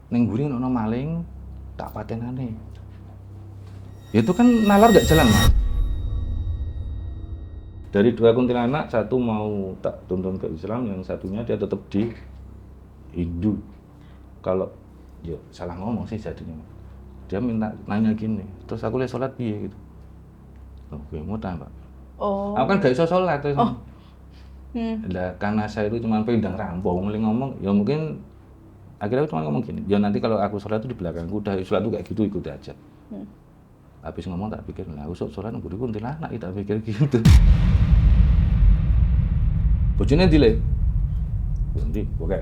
ning mburi ono maling tak patenane. Ya itu kan nalar nggak jalan Mas. Dari 2 kuntilanak, 1 mau tak tuntun ke Islam, yang satunya dia tetap di Hindu. Kalau ya salah ngomong sih jadinya. Dia minta nanya gini, terus aku lihat sholat piye gitu. Oh, gue mau tanya Pak. Oh. Aku kan gak bisa sholat terus. Oh. Lah karena saya itu cuma pindang rampung, ngomong, ya mungkin akhirnya aku cuma ngomong gini, ya nanti kalau aku sholat itu di belakangku, udah sholat itu kayak gitu, ikuti aja. Habis ngomong tak pikir, lah usuk sholat ngguri kuntilanak, tak pikir gitu. Bojone dile. Nanti oke.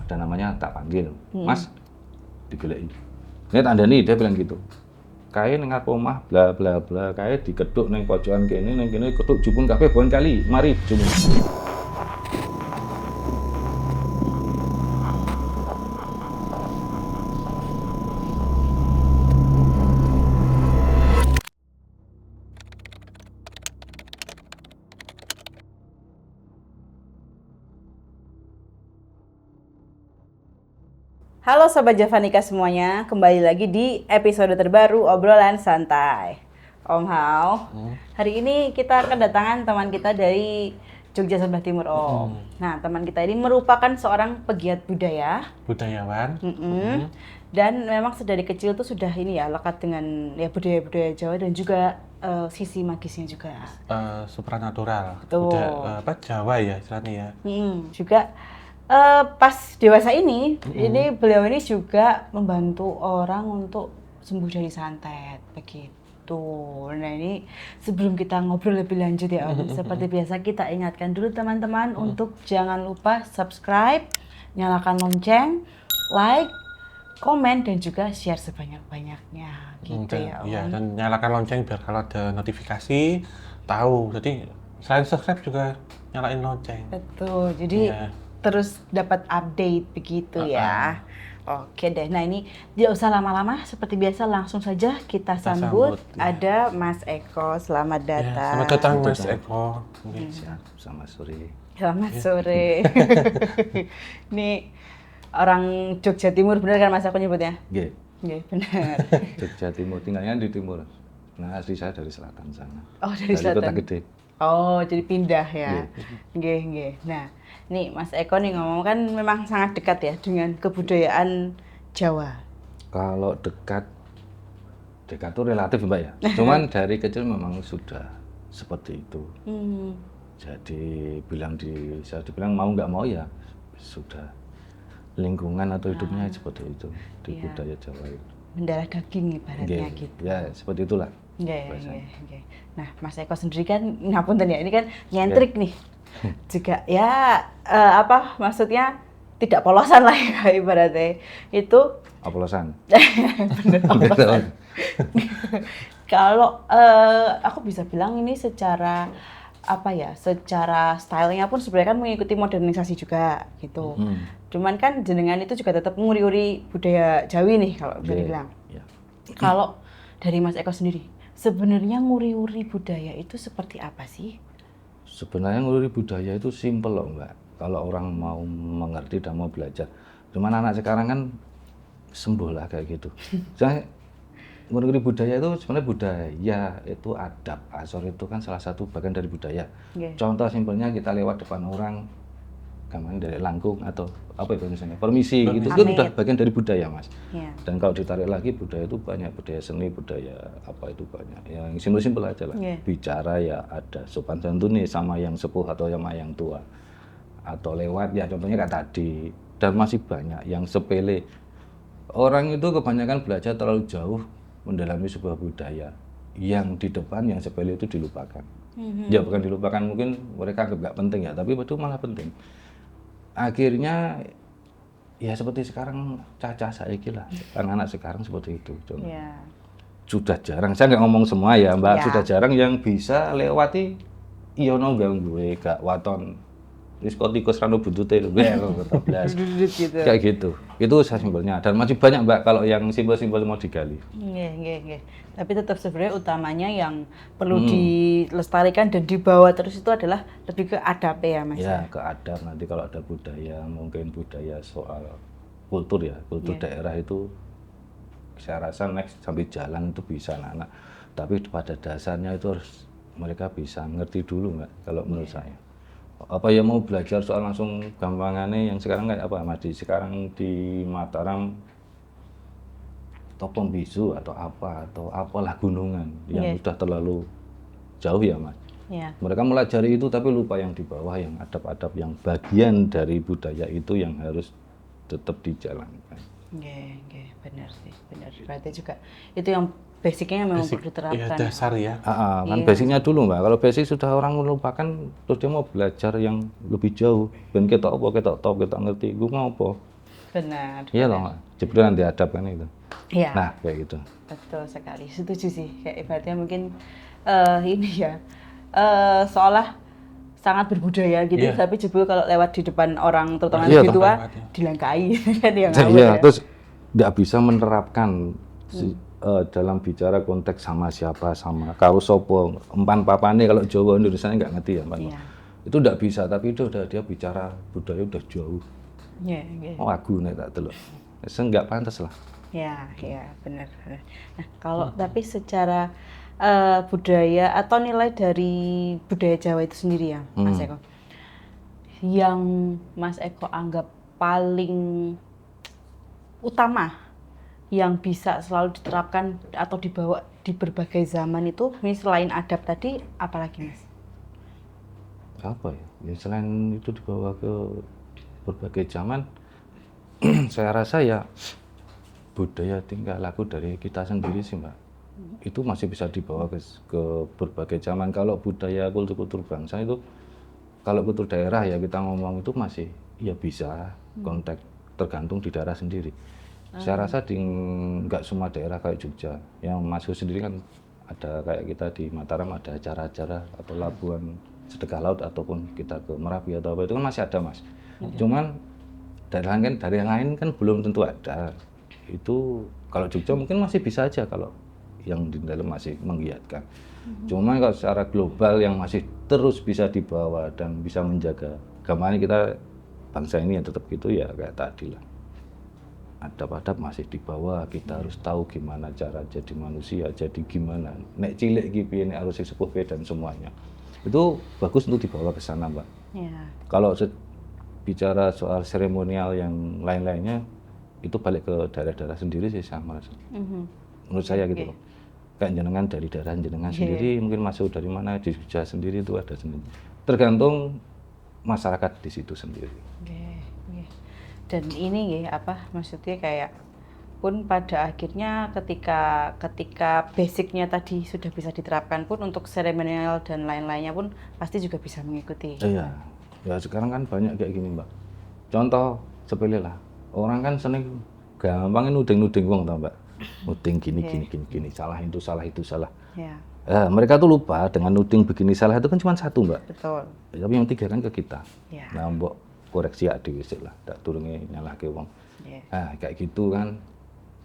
Ada namanya tak panggil. Mas digeleki. Ini tandani dia bilang gitu. Kae ning ngarep omah bla bla bla, kae dikeduk ning pojokan kene, ning kene keduk jupun kabeh bon kali. Mari jupun. Halo Sobat Javanika semuanya, kembali lagi di episode terbaru Obrolan Santai. Om Hao, hari ini kita kedatangan teman kita dari Jogja sebelah timur Om. Nah, teman kita ini merupakan seorang pegiat budaya, budayawan. Dan memang sedari kecil tuh sudah ini ya lekat dengan ya budaya-budaya Jawa dan juga sisi magisnya juga. Supranatural. Betul. Jawa ya istilahnya ya. Juga pas dewasa ini beliau ini juga membantu orang untuk sembuh dari santet begitu. Nah ini sebelum kita ngobrol lebih lanjut ya Om, seperti biasa kita ingatkan dulu teman-teman untuk jangan lupa subscribe, nyalakan lonceng, like, komen dan juga share sebanyak-banyaknya gitu ya Om. Iya, dan nyalakan lonceng biar kalau ada notifikasi tahu. Jadi selain subscribe juga nyalain lonceng. Betul. Jadi terus dapat update begitu ya. Oke deh. Nah ini tidak usah lama-lama. Seperti biasa langsung saja kita sambut. Ada Mas Eko. Selamat datang. Ya, selamat datang Mas Eko. Selamat sore. Selamat sore. Ini orang Jogja Timur benar kan Mas Eko nyebutnya? Nggih. Nggih, benar. Jogja Timur, tinggalnya di timur. Nah, asli saya dari selatan sana. Oh, dari selatan. Kota Gede. Oh, jadi pindah ya. Nggih, nggih. Nah, nih Mas Eko nih ngomong kan memang sangat dekat ya dengan kebudayaan Jawa. Kalau dekat itu relatif Mbak ya. Cuman dari kecil memang sudah seperti itu. Jadi saya dibilang mau nggak mau ya sudah lingkungan atau hidupnya seperti itu di budaya Jawa itu. Mendarah daging ibaratnya gitu. Ya seperti itulah. Nggih. Nah, Mas Eko sendiri kan ngapunten ya, ini kan nyentrik nih. Juga ya maksudnya tidak polosan lah ya ibaratnya. Itu polosan. Bener polosan. Kalau aku bisa bilang ini secara secara stylenya pun sebenarnya kan mengikuti modernisasi juga gitu. Cuman kan jenengan itu juga tetap nguri-uri budaya Jawi nih kalau bisa dibilang. Kalau dari Mas Eko sendiri, sebenarnya nguri-uri budaya itu seperti apa sih? Sebenarnya nguri budaya itu simpel loh Mbak. Kalau orang mau mengerti dan mau belajar. Cuman anak sekarang kan sembuh lah kayak gitu. Soalnya nguri budaya itu sebenarnya budaya itu adab. Asor itu kan salah satu bagian dari budaya. Contoh simpelnya kita lewat depan orang, gampang dari langkung atau apa itu misalnya permisi gitu, itu udah bagian dari budaya Mas. Dan kalau ditarik lagi budaya itu banyak, budaya seni, budaya apa itu banyak. Yang simpel-simpel aja lah. Bicara ya ada sopan santun nih sama yang sepuh atau sama yang tua. Atau lewat ya contohnya kayak tadi. Dan masih banyak yang sepele. Orang itu kebanyakan belajar terlalu jauh mendalami sebuah budaya. Yang di depan yang sepele itu dilupakan. Ya bukan dilupakan, mungkin mereka anggap nggak penting ya, tapi itu malah penting. Akhirnya ya seperti sekarang caca saiki lah, anak-anak sekarang seperti itu. Sudah jarang, saya nggak ngomong semua ya Mbak, sudah jarang yang bisa lewati iyono gue gak waton diskotikus rano buntute kayak gitu. Itu simpelnya, dan masih banyak Mbak kalau yang simpel-simpel mau digali. Nggih. Tapi tetap sebenarnya utamanya yang perlu dilestarikan dan dibawa terus itu adalah lebih ke adab ya Mas. Ya, ke adab. Nanti kalau ada budaya, mungkin budaya soal kultur ya, kultur Iya. daerah itu saya rasa next sampai jalan itu bisa anak-anak. Tapi pada dasarnya itu harus mereka bisa ngerti dulu nggak kalau menurut saya. Apa ya mau belajar soal langsung gampangannya yang sekarang kayak apa Mas sekarang di Mataram Topong Bisu atau apalah gunungan yang Iya. udah terlalu jauh ya Mas. Ya. Mereka pelajari itu tapi lupa yang di bawah yang adab-adab yang bagian dari budaya itu yang harus tetap dijalankan. Oke, benar sih, benar. Berarti juga itu yang basicnya memang Basic, perlu ya diterapkan. dasar ya. Kan Iya. basicnya dulu Mbak. Kalau basic sudah orang melupakan terus dia mau belajar yang lebih jauh. Ben kita apa kita tahu kita ngerti. Gue mau apa? Benar. Iya loh Mbak. Jebrean diadab kan itu. Iya. Nah kayak gitu. Betul sekali, setuju sih. Kayak ibaratnya mungkin ini ya, seolah sangat berbudaya gitu, Iya. tapi jebul kalau lewat di depan orang terutama Iya, lebih tua, toh. dilangkai kan yang ngawur Iya, ya. terus nggak bisa menerapkan dalam bicara konteks sama siapa sama karo sopo empan papane kalau Jawa Indonesia nggak ngerti ya Mbak. Iya. Itu nggak bisa tapi itu udah dia bicara budaya udah jauh. Iya, iya. Oh aku nih tak delok. Nggak pantas lah. Ya, ya, benar. Nah, kalau tapi secara budaya atau nilai dari budaya Jawa itu sendiri ya, Mas Eko, yang Mas Eko anggap paling utama yang bisa selalu diterapkan atau dibawa di berbagai zaman itu, ini selain adab tadi, apalagi Mas? Apa ya? Ya selain itu dibawa ke berbagai zaman, saya rasa ya budaya tingkah laku dari kita sendiri sih Mbak. Itu masih bisa dibawa ke berbagai zaman. Kalau budaya kultur bangsa itu, kalau kultur daerah ya kita ngomong itu masih ya bisa konteks tergantung di daerah sendiri. Saya rasa nggak semua daerah kayak Jogja. Yang masuk sendiri kan ada kayak kita di Mataram ada acara-acara atau labuan sedekah laut ataupun kita ke Merapi atau apa itu kan masih ada Mas. Cuman dari yang lain kan belum tentu ada. Itu kalau Jogja mungkin masih bisa aja kalau yang di dalam masih menggiatkan. Cuman kalau secara global yang masih terus bisa dibawa dan bisa menjaga gamanya kita bangsa ini yang tetap gitu ya kayak tadi lah. Adab-adab masih dibawa, kita harus tahu gimana cara jadi manusia, jadi gimana. Nek cilik gitu, nek harus sepuh dan semuanya. Itu bagus untuk dibawa ke sana, Mbak. Ya. Kalau bicara soal seremonial yang lain-lainnya, itu balik ke daerah-daerah sendiri sih sama. Menurut saya gitu loh. Kayak jenengan dari daerah jenengan sendiri, mungkin masuk dari mana, di Jogja sendiri itu ada sendiri. Tergantung masyarakat di situ sendiri. Dan ini ya apa maksudnya kayak pun pada akhirnya ketika basicnya tadi sudah bisa diterapkan pun untuk seremonial dan lain-lainnya pun pasti juga bisa mengikuti. Iya, ya sekarang kan banyak kayak gini Mbak. Contoh sepele lah, orang kan seneng gampang nuding-nuding wong tau Mbak. Nuding gini, salah itu salah. Ya. Mereka tuh lupa dengan nuding begini salah itu kan cuma satu Mbak. Betul. Tapi yang tiga kan ke kita. Ya. Nah mbok koreksi dhewe sik lah, tak turunge nyalahke wong. Ya. Nah kayak gitu kan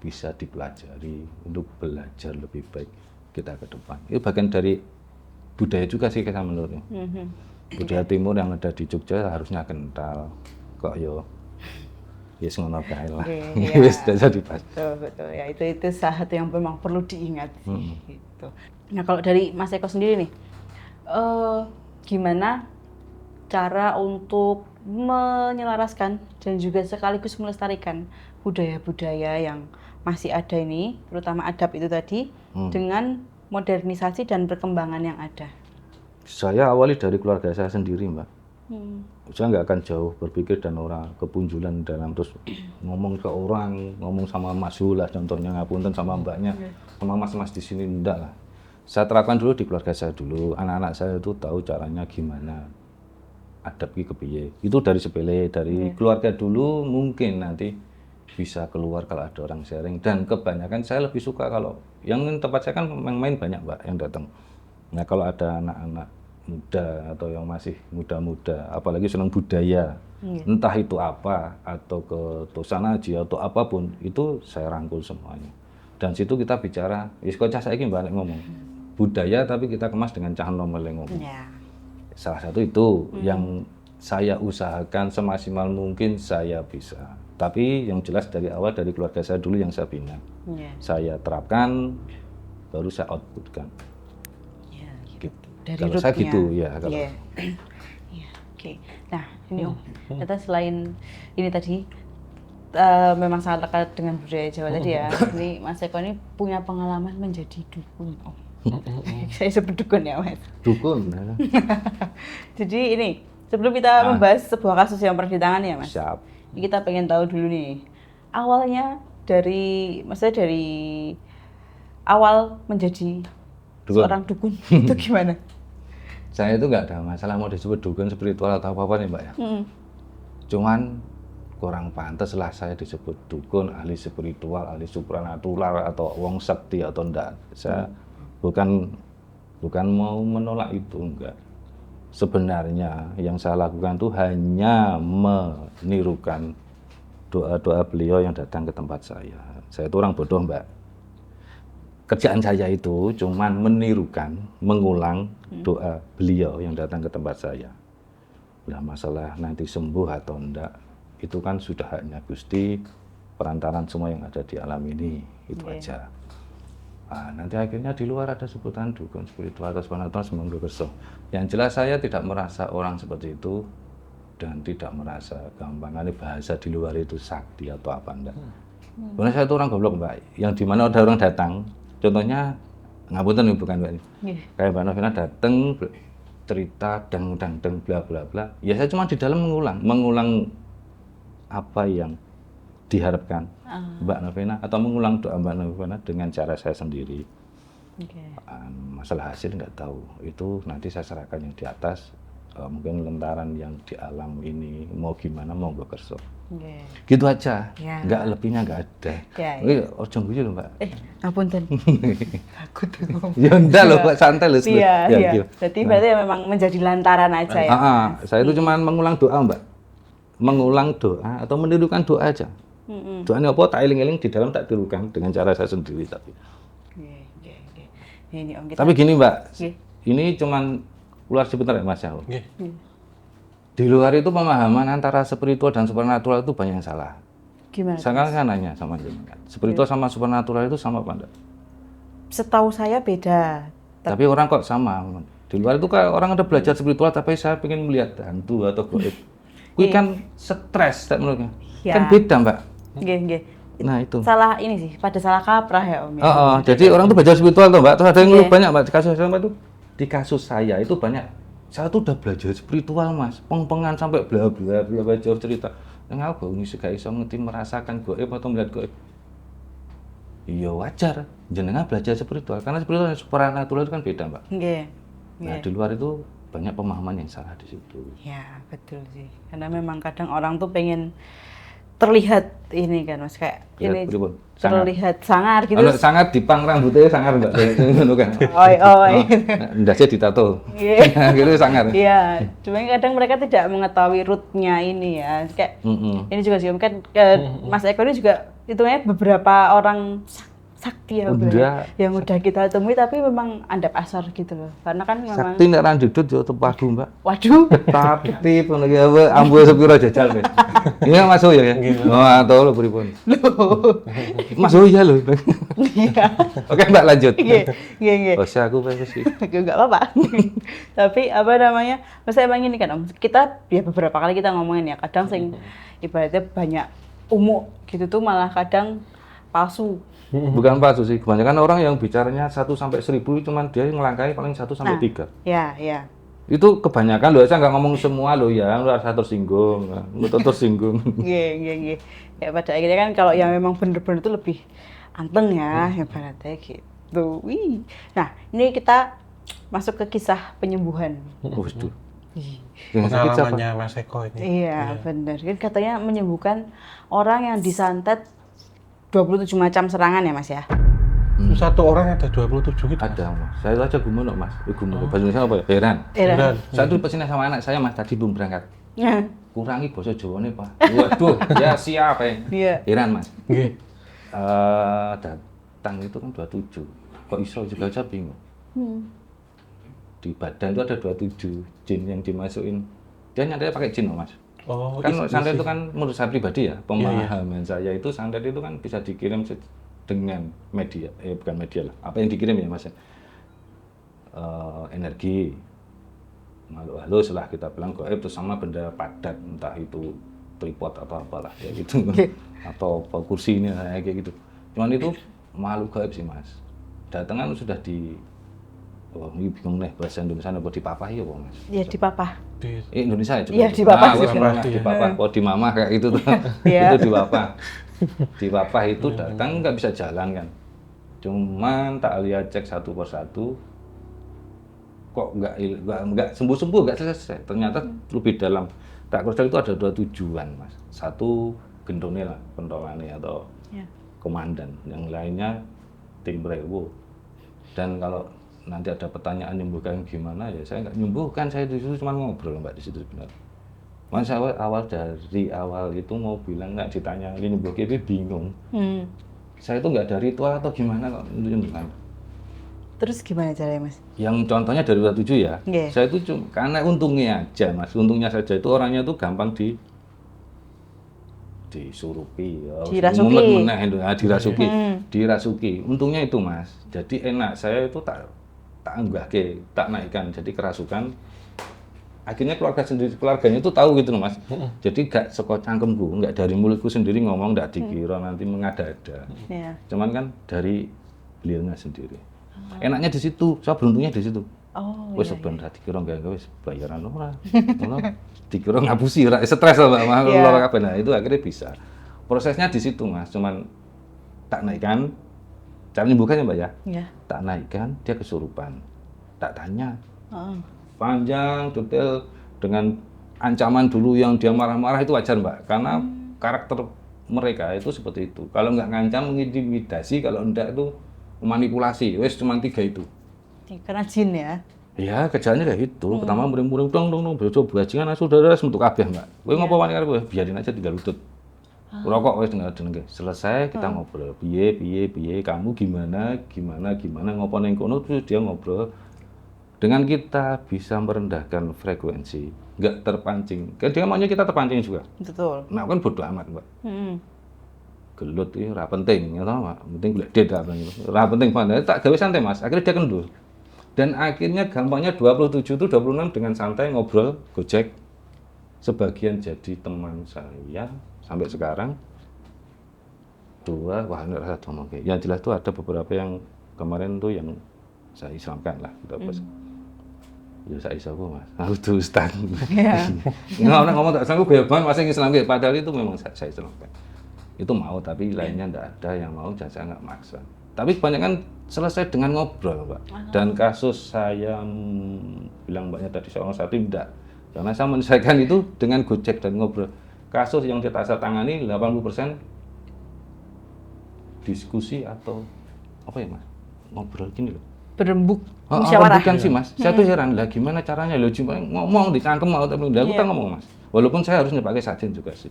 bisa dipelajari untuk belajar lebih baik kita ke depan. Itu bagian dari budaya juga sih kita menurutnya. Budaya timur yang ada di Jogja harusnya kental. Kok yo yes ngono kae lah. Wis jadi pas. Betul ya itu salah satu yang memang perlu diingat sih gitu. Nah kalau dari Mas Eko sendiri nih, gimana cara untuk menyelaraskan dan juga sekaligus melestarikan budaya-budaya yang masih ada ini, terutama adab itu tadi, dengan modernisasi dan perkembangan yang ada? Saya awali dari keluarga saya sendiri, Mbak. Saya nggak akan jauh berpikir dan orang kepunjulan dalam terus ngomong ke orang, ngomong sama Mas Hula contohnya ngapunten sama mbaknya, sama mas-mas di sini enggak lah. Saya terapkan dulu di keluarga saya dulu, anak-anak saya itu tahu caranya gimana. Adab ki kepiye. Itu dari sepele, dari keluarga dulu mungkin nanti bisa keluar kalau ada orang sharing dan kebanyakan saya lebih suka kalau yang tempat saya kan main banyak Mbak yang datang. Nah, kalau ada anak-anak muda atau yang masih muda-muda apalagi senang budaya, entah itu apa atau ke Tosanaji atau apapun itu saya rangkul semuanya. Dan situ kita bicara, wis kok cah saiki balik ngomong. Budaya tapi kita kemas dengan cah nomor ngomong. Salah satu itu yang saya usahakan semaksimal mungkin saya bisa. Tapi yang jelas dari awal dari keluarga saya dulu yang saya bina. Iya. Saya terapkan, baru saya outputkan. Iya, Gitu. dari Kalau saya rootnya. gitu ya. Kalau Iya. Iya, oke. Nah, ini Om, kita selain ini tadi memang sangat lekat dengan budaya Jawa tadi ya. Ini Mas Eko ini punya pengalaman menjadi dukun, Om. Saya sebut dukun ya, Mas. dukun. Jadi ini, sebelum kita membahas sebuah kasus yang pernah ditangani ya, Mas. Siap. Ini kita pengen tahu dulu nih, awalnya maksudnya dari awal menjadi Dukun. seorang dukun itu gimana? Saya itu nggak ada masalah mau disebut dukun spiritual atau apa-apa nih Mbak ya. Cuman kurang pantas lah saya disebut dukun, ahli spiritual, ahli supranatural atau wong sakti atau enggak. Saya bukan mau menolak itu, enggak. Sebenarnya yang saya lakukan itu hanya menirukan doa-doa beliau yang datang ke tempat saya. Saya itu orang bodoh Mbak. Kerjaan saya itu cuman menirukan, mengulang doa beliau yang datang ke tempat saya. Nah masalah nanti sembuh atau enggak, itu kan sudah haknya Gusti, perantaran semua yang ada di alam ini, itu aja. Nah, nanti akhirnya di luar ada sebutan dukun spiritual atau supernatural semangga kerso. Yang jelas saya tidak merasa orang seperti itu dan tidak merasa gampangannya bahasa di luar itu sakti atau apa enggak. Karena saya itu orang goblok Mbak, yang dimana ada orang datang, contohnya ngapunten bukan Mbak ini. Kayak Mbak Novena datang cerita dang bla bla bla. Ya saya cuma di dalam mengulang apa yang diharapkan Mbak Novena atau mengulang doa Mbak Novena dengan cara saya sendiri. Masalah hasil nggak tahu, itu nanti saya serahkan yang di atas, mungkin lentaran yang di alam ini mau gimana mau gue kerso. Gitu aja, nggak lebihnya nggak ada. Ojo guyu loh Mbak. Ngapunten. Takut aku. Ya enggak loh Mbak, santai loh. Iya. Berarti memang menjadi lantaran aja ya. Saya itu cuma mengulang doa Mbak, mengulang doa atau menirukan doa aja. Doanya apa tak eling-eling di dalam tak tirukan dengan cara saya sendiri tapi. Ini Om kita. Tapi gini Mbak, ini cuman ular sebentar ya Mas ya. Di luar itu pemahaman antara spiritual dan supernatural itu banyak yang salah. Gimana? Sekarang kan nanya sama jenengan, spiritual sama supernatural itu sama apa enggak? Setahu saya beda. Tapi orang kok sama. Di luar itu kan orang ada belajar spiritual tapi saya pengen melihat hantu atau goib. Kuwi kan stres tak menurutnya. Kan beda Mbak. Nggih. Nah itu. Salah ini sih, pada salah kaprah ya Om. Jadi orang tuh belajar spiritual tuh Mbak, terus ada yang ngeluh banyak Mbak di kasus saya itu. Di kasus saya itu banyak. Saya tuh udah belajar spiritual Mas, peng-pengan sampai bla bla bla baca cerita. Yang aku ngisi gak iso ngerti merasakan goib atau melihat goib. Iya wajar, jenengan belajar spiritual karena spiritual dan supernatural itu kan beda Mbak. Nah di luar itu banyak pemahaman yang salah di situ. Ya betul sih, karena memang kadang orang tuh pengen terlihat ini kan Mas kayak ini terlihat sangar gitu. Kalau sangar dipang rambutnya sangar Mbak, ngono kan. Ndasnya ditato. Gitu sangar. Iya, cuma kadang mereka tidak mengetahui rootnya ini ya. Kayak ini juga sih kan Mas Eko ini juga hitungnya beberapa orang sakti ya yang udah kita temui tapi memang andap asar gitu loh. Karena kan memang sakti nek ra ndudut yo tepagu Mbak. Waduh. Tapi pun lagi apa ambu sepiro jajal wis. Iya Mas oh ya. Oh atau lho pripun. Mas oh iya lho. Iya. Oke Mbak lanjut. Iya. Bos aku wis sih. Enggak apa-apa. Tapi apa namanya? Masa emang ini kan Om, kita ya beberapa kali kita ngomongin ya, kadang sing ibaratnya banyak umum gitu tuh malah kadang palsu. Bukan palsu sih, kebanyakan orang yang bicaranya 1 sampai 1000 cuman dia ngelangkai paling 1 sampai 3. Iya. Itu kebanyakan loh, saya nggak ngomong semua loh ya, rasa tersinggung, tersinggung. Iya. Ya pada akhirnya kan kalau yang memang bener-bener itu lebih anteng ya, ibaratnya gitu. Wih. Nah, ini kita masuk ke kisah penyembuhan. Waduh. Pengalamannya Mas Eko ini. Iya, benar. Kan katanya menyembuhkan orang yang disantet 27 macam serangan ya Mas ya? Satu orang ada 27 gitu? Ada Mas, saya itu aja gumono Mas. Gumono, bahasa Indonesia apa ya? Heran. Saya tuh pesine sama anak saya Mas, tadi belum berangkat. Kurangi bahasa Jawane Pak. Waduh, ya siap ya. Heran Mas. Datang itu kan 27, kok iso juga aja bingung. Di badan itu ada 27 jin yang dimasukin. Dia nyatanya pakai jin Mas. Oh, Kan iya santet sih. itu kan menurut saya pribadi ya, pemahaman saya itu santet itu kan bisa dikirim dengan media, bukan media lah, apa yang dikirim ya Mas ya? Energi, makhluk halus lah kita bilang gaib, terus sama benda padat, entah itu tripod atau apalah ya gitu, atau kursi ini kayak gitu. Cuman itu makhluk gaib sih Mas. Datang kan sudah di, oh ini bingung nih bahasa Indonesia apa dipapahi ya Mas? Ya di papa. Di- Indonesia ya juga. Iya, itu. dipapah, Wes dipapah, ngono lah, iya. dipapah, oh di mama kayak gitu tuh. Iya. Itu dipapah. Dipapah itu datang nggak bisa jalan kan. Cuman tak lihat cek satu persatu, kok nggak sembuh-sembuh, nggak selesai. Ternyata lebih dalam. Tak cross itu ada 2 tujuan Mas. Satu gendone lah, pentolane atau Ya. komandan. Yang lainnya tim rewo. Dan kalau nanti ada pertanyaan nyembuhkan gimana ya saya nggak nyembuhkan, saya di situ cuma ngobrol Mbak di situ sebenarnya. Mas awal dari awal itu mau bilang nggak ditanya ini nyembuhkan, itu bingung. Saya itu nggak ada ritual atau gimana kok untuk nyembuhkan. Terus gimana caranya Mas? Yang contohnya dari 27 ya, Iya. saya itu cuma karena untungnya aja Mas, untungnya saja itu orangnya itu gampang disurupi, ya, Dirasuki. mumet meneh itu, dirasuki, dirasuki. Untungnya itu Mas, jadi enak saya itu tak anggahke, tak naikkan, jadi kerasukan. Akhirnya keluarganya itu tahu gitu loh Mas. Jadi gak seko cangkemku, nggak dari mulutku sendiri ngomong, nggak dikira nanti mengada-ada. Ya. Cuman kan dari beliaunya sendiri. Enaknya di situ, saya beruntungnya di situ. Oh Wes iya. sebenarnya dikira enggak wis bayaran ora. Ngono. Dikira ngapusi ora stres lah Mbak. Mah Iya. lara kabeh. Nah, itu akhirnya bisa. Prosesnya di situ Mas, cuman tak naikkan cara nyembuhkannya Mbak ya. Ya. Tak naikkan dia kesurupan. Tak tanya Heeh. panjang detail dengan ancaman dulu yang dia marah-marah itu wajar Mbak, karena karakter mereka itu seperti itu. Kalau nggak ngancam mengintimidasi, kalau enggak itu memanipulasi. Wes cuma 3 itu. Karena jin ya. Ya, kerjaannya kayak gitu. Pertama muring-muring dong, bojo bajingan asu saudara semetu kabeh, Mbak. Kowe ngopo wani karo kowe? Biarin aja tinggal lutut. Rokok wis tinggal denenge. Selesai kita ngobrol. Piye, kamu gimana ngopo ning kono, terus dia ngobrol. Dengan kita bisa merendahkan frekuensi, nggak terpancing. Kan dia maunya kita terpancing juga. Betul. Nah, kan bodo amat, Mbak. Hmm. Gelut itu ora penting, ya tau Mbak. Penting golek duit apa gitu. Ora penting banget. Tak gawe santai, Mas. Akhirnya dia kendul. Dan akhirnya gampangnya 27 itu 26 dengan santai ngobrol, gojek. Sebagian jadi teman saya sampai sekarang. 2, wah ini rasa ngomong kayak. Yang jelas tuh ada beberapa yang kemarin tuh yang saya islamkan lah kita pas. Ya saya isaku Mas. Aku tuh ustaz. Iya. Nggak ngomong tak sanggup beban masih Islam kayak padahal itu memang saya islamkan. Itu mau tapi lainnya enggak ada yang mau dan saya nggak maksa. Tapi kebanyakan selesai dengan ngobrol, Pak. Dan kasus saya bilang Mbaknya tadi seorang satu tidak. Karena saya menyelesaikan itu dengan gojek dan ngobrol. Kasus yang kita saya tangani 80% diskusi atau apa ya Mas? Ngobrol gini loh. Berembuk Oh, musyawarah. bukan sih Mas. Saya tuh heran lah gimana caranya lo cuma ngomong dicangkem mau tapi enggak aku Iya. tak ngomong Mas. Walaupun saya harusnya pakai sajen juga sih.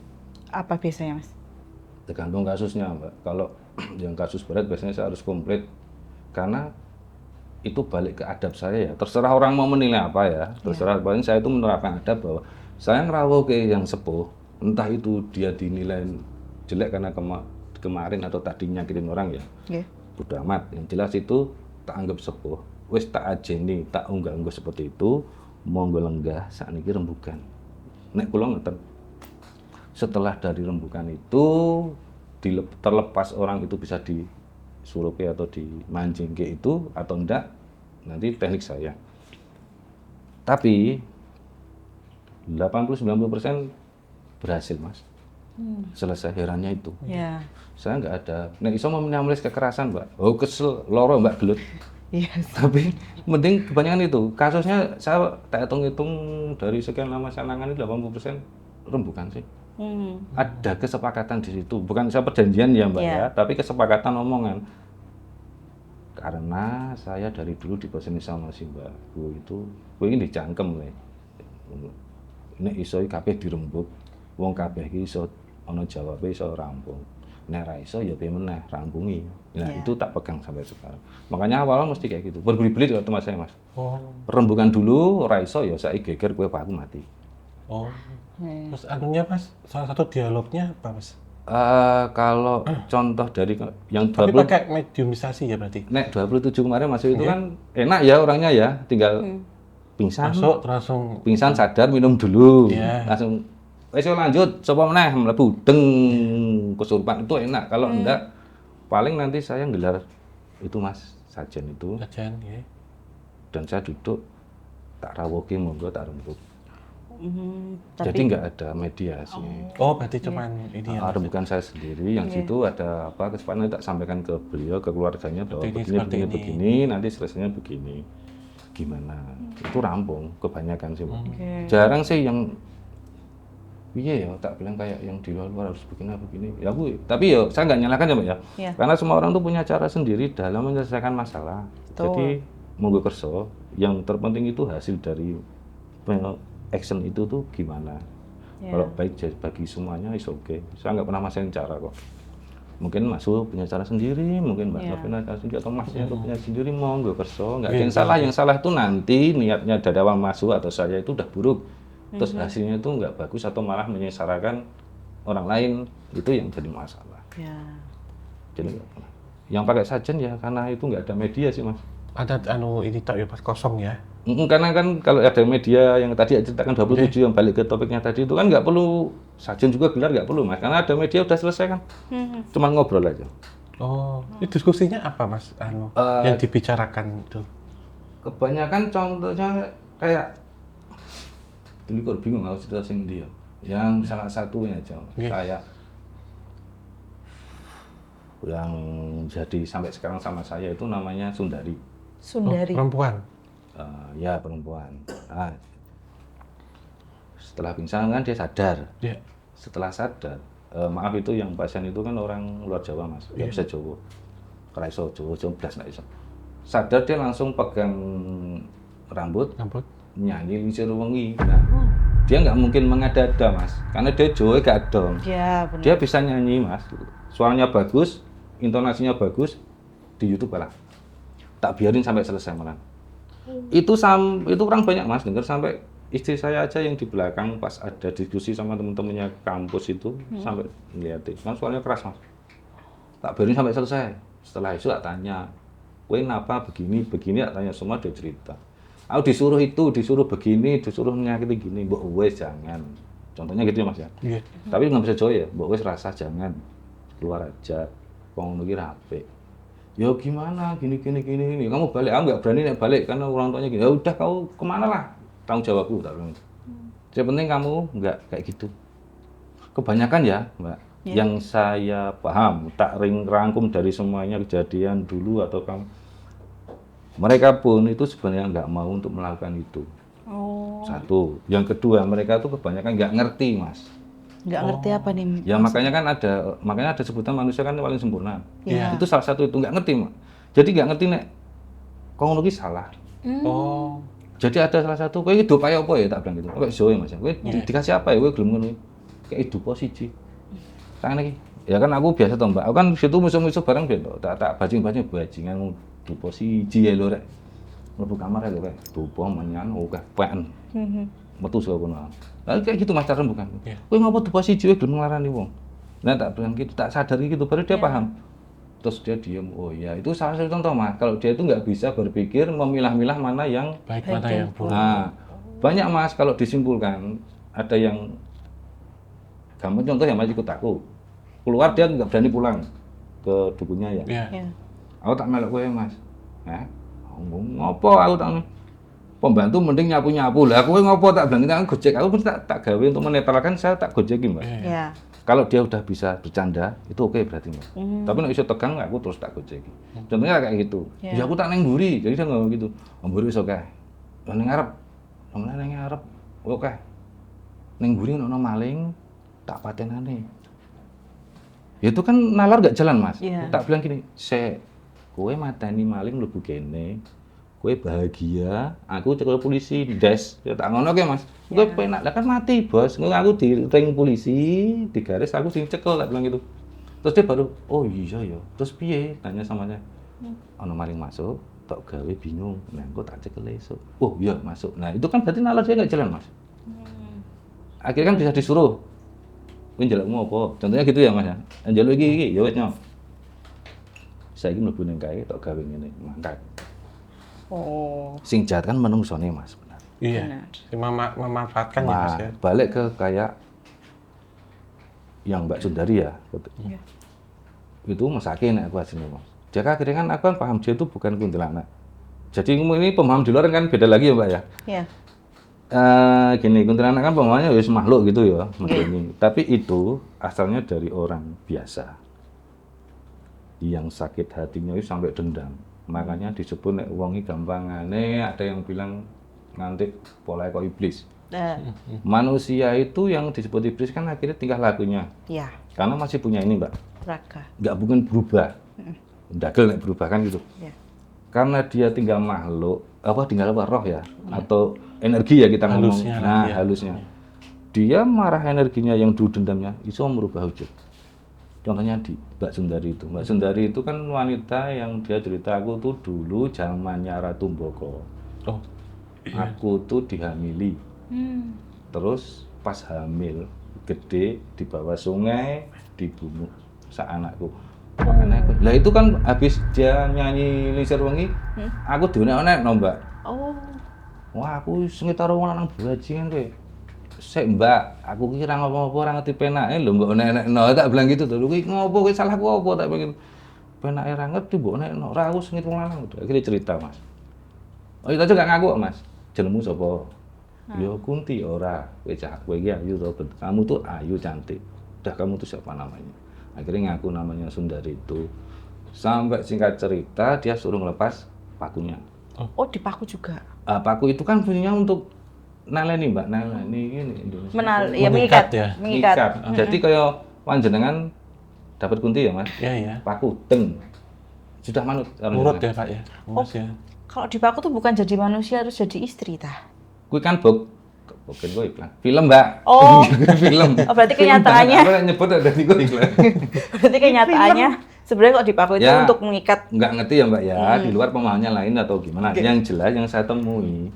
Apa biasanya Mas? Tergantung kasusnya Mbak. Kalau yang kasus berat biasanya saya harus komplit karena itu balik ke adab saya ya. Terserah orang mau menilai apa ya. Terserah paling saya itu menerapkan adab bahwa saya ngerawuh ke yang sepuh, entah itu dia dinilai jelek karena kemarin atau tadi nyakitin orang ya. Nggih. Bodo amat. Yang jelas itu tak anggap sepuh. Wis tak ajeni, tak unggah-unggah seperti itu, monggo lenggah sakniki rembugan. Nek kula ngeten. Setelah dari rembukan itu terlepas orang itu bisa disurupi atau dimancing ke itu atau enggak, nanti teknik saya. Tapi 80-90% berhasil Mas. Selesai herannya itu. Ya. Saya nggak ada. Nek iso mau menyamles kekerasan Mbak. Oh kesel, loro Mbak gelut. Iya. Tapi mending kebanyakan itu. Kasusnya saya tak hitung-hitung dari sekian lama saya nangani 80% rembukan sih. Ada kesepakatan di situ. Bukan saya perjanjian ya Mbak ya, tapi kesepakatan omongan. Karena saya dari dulu dipeseni sama si Mbak Bu itu, kowe ini dicangkem le. Nek iso kabeh dirembuk, wong kabeh iki iso ana jawabe iso rampung. Nek ra iso ya piye meneh rampungi. Nah, itu tak pegang sampai sekarang. Makanya awalnya mesti kayak gitu. Berbelit-belit waktu Mas saya Mas. Oh, Rembukan dulu ora iso ya saiki geger kowe apa aku mati. Oh. Iya. Terus anunya Mas, salah satu dialognya apa Mas? Kalau contoh dari yang Tapi 20, pakai mediumisasi ya berarti? nek 27 kemarin masuk itu Iya. kan enak ya orangnya ya, tinggal pingsan, Masuk langsung pingsan sadar minum dulu, Iya. langsung wes yo lanjut, sapa meneh mlebu deng kesurupan itu enak. Kalau enggak paling nanti saya gelar itu Mas sajen itu kajian ya. dan saya duduk tak rawoki monggo tak rembuk. Jadi Tapi nggak ada mediasi. Oh, berarti cuman ini ya. Bukan saya sendiri, yang situ ada apa kesepakatan tak sampaikan ke beliau, ke keluarganya bahwa Begini, begini, seperti begini, ini. begini, nanti selesainya begini. Gimana? Itu rampung, kebanyakan sih. Mbak. Oke. Jarang sih yang iya ya, tak bilang kayak yang di luar harus begini. Ya Bu, tapi ya saya nggak nyalakan ya Mbak ya. Iya. Karena semua orang tuh punya cara sendiri dalam menyelesaikan masalah. Betul. Jadi monggo kerso, yang terpenting itu hasil dari action itu tuh gimana. Iya. Kalau baik bagi semuanya is oke. Saya nggak pernah masain cara kok. Mungkin Mas Sul punya cara sendiri, mungkin Mbak Iya. Novena cara sendiri, atau Mas yang punya sendiri, monggo kerso. Nggak ada yang salah. Yang salah itu nanti niatnya dari awal Mas Sul atau saya itu udah buruk. Terus hasilnya itu nggak bagus atau malah menyengsarakan orang lain, itu yang jadi masalah. Ya. Jadi nggak pernah. Yang pakai sajen ya karena itu nggak ada media sih Mas. Ada ini tak ya pas kosong ya. Karena kan kalau ada media yang tadi ceritakan 27 yang balik ke topiknya tadi itu kan nggak perlu sajen juga gelar nggak perlu Mas, karena ada media udah selesai kan, cuma ngobrol aja. Oh, ini diskusinya apa Mas? Yang dibicarakan itu. Kebanyakan contohnya kayak dulu kok bingung kalau cerita sing dia, yang salah satunya aja kayak yang jadi sampai sekarang sama saya itu namanya Sundari. Sundari. Perempuan. Ya perempuan. Nah, setelah pingsan kan dia sadar. Iya. Setelah sadar, maaf itu yang pasien itu kan orang luar Jawa Mas, nggak bisa Jawa. Kalau iso Jawa blas nggak iso. Sadar dia langsung pegang rambut, nyanyi lincir wengi. Nah, dia nggak mungkin mengada-ada Mas, karena dia Jawa gak adong. Ya, benar. Dia bisa nyanyi Mas, suaranya bagus, intonasinya bagus, di YouTube kalah. Tak biarin sampai selesai malah. Itu orang banyak Mas dengar, sampai istri saya aja yang di belakang pas ada diskusi sama temen-temennya kampus itu sampai ngeliatin, kan soalnya keras Mas. Tak biarin sampai selesai. Setelah itu tak tanya, kowe kenapa begini, tak tanya semua, dia cerita. Aku disuruh itu, disuruh begini, disuruh nyakiti gini, mbok wes jangan. Contohnya gitu ya Mas ya. Iya. Tapi nggak bisa jauh ya, mbok wes rasa jangan, keluar aja, wong ngono ki rapi. Ya gimana, gini. Kamu balik, aku nggak berani nek balik karena orang tuanya gini. Ya udah kau kemana lah, tanggung jawabku tak bilang. Yang penting kamu nggak kayak gitu. Kebanyakan ya Mbak, yang saya paham, tak rangkum dari semuanya kejadian dulu atau kamu, mereka pun itu sebenarnya nggak mau untuk melakukan itu. Oh, Satu, yang kedua mereka tuh kebanyakan nggak ngerti Mas. nggak ngerti apa nih? Ya makanya ada sebutan manusia kan paling sempurna. Iya. Itu salah satu itu nggak ngerti Mak. Jadi nggak ngerti nek kau nulis salah. Oh. Jadi ada salah satu, kowe hidup ayo apa ya tak bilang gitu. Kowe Zoe Mas. Kowe dikasih apa ya kowe gelem ngono. Kayak hidup siji. Tangan iki. Ya kan aku biasa toh Mbak. Aku kan situ musuh-musuh bareng beda. Tak bajing-bajing bajingan hidup siji ya lho rek. Mlebu kamar ya lho rek. Dupo menyan oke pen. Metu saka kono. Lah kayak gitu Mas cara bukan. Kowe ngopo dupo siji kowe gelem nglarani wong. Nah tak bilang gitu, tak sadari gitu baru dia paham. Terus dia diem, oh ya itu salah satu contoh Mas. Kalau dia itu nggak bisa berpikir memilah-milah mana yang Baik mana yang buruk. Nah, banyak Mas kalau disimpulkan ada yang gampang contoh yang Mas ikut aku. Keluar dia nggak berani pulang ke dukunnya ya. Iya. Ya. Aku tak melok kowe Mas. Ngopo aku tak pembantu mending nyapu-nyapu. Lah kowe ngopo tak bilang kita gojek. Aku mesti tak gawe untuk menetralkan, saya tak gojekin Mbak. Ya. Kalau dia udah bisa bercanda, itu oke berarti Mbak. Tapi nek iso tegang aku terus tak gojekin. Contohnya kayak gitu. Ya. Ya aku tak neng mburi, jadi dia ngomong gitu. Mburi wis oke. Lah ning ngarep. Lah ning ngarep. Oke. Ning mburi ono maling, tak patenane. Ya itu kan nalar gak jalan Mas. Iya. Tak bilang gini, kowe mateni maling mlebu kene. Kowe bahagia, aku cekel polisi des. Ya tak ngono ke Mas. Kowe penak, lah kan mati, Bos. Ngono aku di ring polisi, di garis aku sing cekel tak bilang gitu. Terus dia baru, oh iya ya. Terus piye? Tanya sama saya. Ono maling masuk, tak gawe bingung. Nah, engko tak cekel esuk. Oh iya masuk. Nah, itu kan berarti nalar dia enggak jalan, Mas. akhirnya kan bisa disuruh. Kowe njalukmu apa? Contohnya gitu ya Mas ya. Njaluk iki ya wis nyong. Saiki mlebu ning kae tok gawe ngene, mangkat. Oh, Sing jahat kan menungsone Mas benar. Iya. Benar. Memanfaatkan ya Mas ya. Balik ke kayak yang Mbak Sundari ya. Iya. Itu mesake nek aku asline Mas. Dia kan akhirnya kan aku kan paham dia itu bukan kuntilanak. Jadi ini pemahaman di luar kan beda lagi ya Mbak ya. Iya. Gini, kuntilanak kan pemahamannya wis makhluk gitu ya, ini. Tapi itu asalnya dari orang biasa yang sakit hatinya itu sampai dendam. Makanya disebut nek wong iki gampangane ada yang bilang nganti pola kok iblis. Manusia itu yang disebut iblis kan akhirnya tingkah lakunya. Iya, Karena masih punya ini, Mbak. raga. Nggak mungkin berubah. Dagel nek berubah kan gitu. Iya. Karena dia tinggal makhluk, tinggal roh ya, atau energi ya kita ngomong. Halusnya lah, Nah, iya. halusnya. Dia marah energinya yang dulu dendamnya, itu merubah wujud. Contohnya di Mbak Sundari itu. Mbak Sundari itu kan wanita yang dia cerita, aku tuh dulu zamannya Ratu Mboko. Oh, Aku tuh dihamili. Terus pas hamil, gede, dibawa sungai, dibunuh sak anakku. Anakku. Lah itu kan habis dia nyanyi Lingsir Wengi, aku dionek-onek no Mbak. Oh, Wah, aku sekitar wong lanang bajingan kowe. Sik Mbak, aku kira ngopo-ngopo ora ngerti penake lho mbok nek-nekno. Tak bilang gitu to. Lho kuwi ngopo kowe salahku apa tak pengen. Penake ora ngerti mbok nekno. Ora aku sengit wong lanang. Akhirnya cerita, Mas. Oh, itu aja gak ngaku kok, Mas. Jenengmu sapa? Ya Kunti ora. Kowe iki ayu to. Kamu tuh ayu cantik. Udah kamu tuh siapa namanya? Akhirnya ngaku namanya Sundari itu. Sampai singkat cerita dia suruh ngelepas pakunya. oh dipaku juga. Paku itu kan fungsinya untuk naleni Mbak, naleni ini Indonesia. Ya Mengikat mengikat, ya? mengikat. Jadi kayak panjenengan dapat kunti ya Mas, iya iya. paku teng sudah manut. Nurut ya Pak ya. Mas ya. Kalau dipaku tuh bukan jadi manusia, harus jadi istri tah. Kuwi kan bukan gue iklan. Film Mbak. Oh. Film. Oh, berarti Film kenyataannya. banget. Aku nyebut ada di gue iklan. Berarti kenyataannya sebenarnya kalau dipaku itu Ya. untuk mengikat. Nggak ngerti ya Mbak ya, di luar pemahamannya lain atau gimana. Yang jelas yang saya temui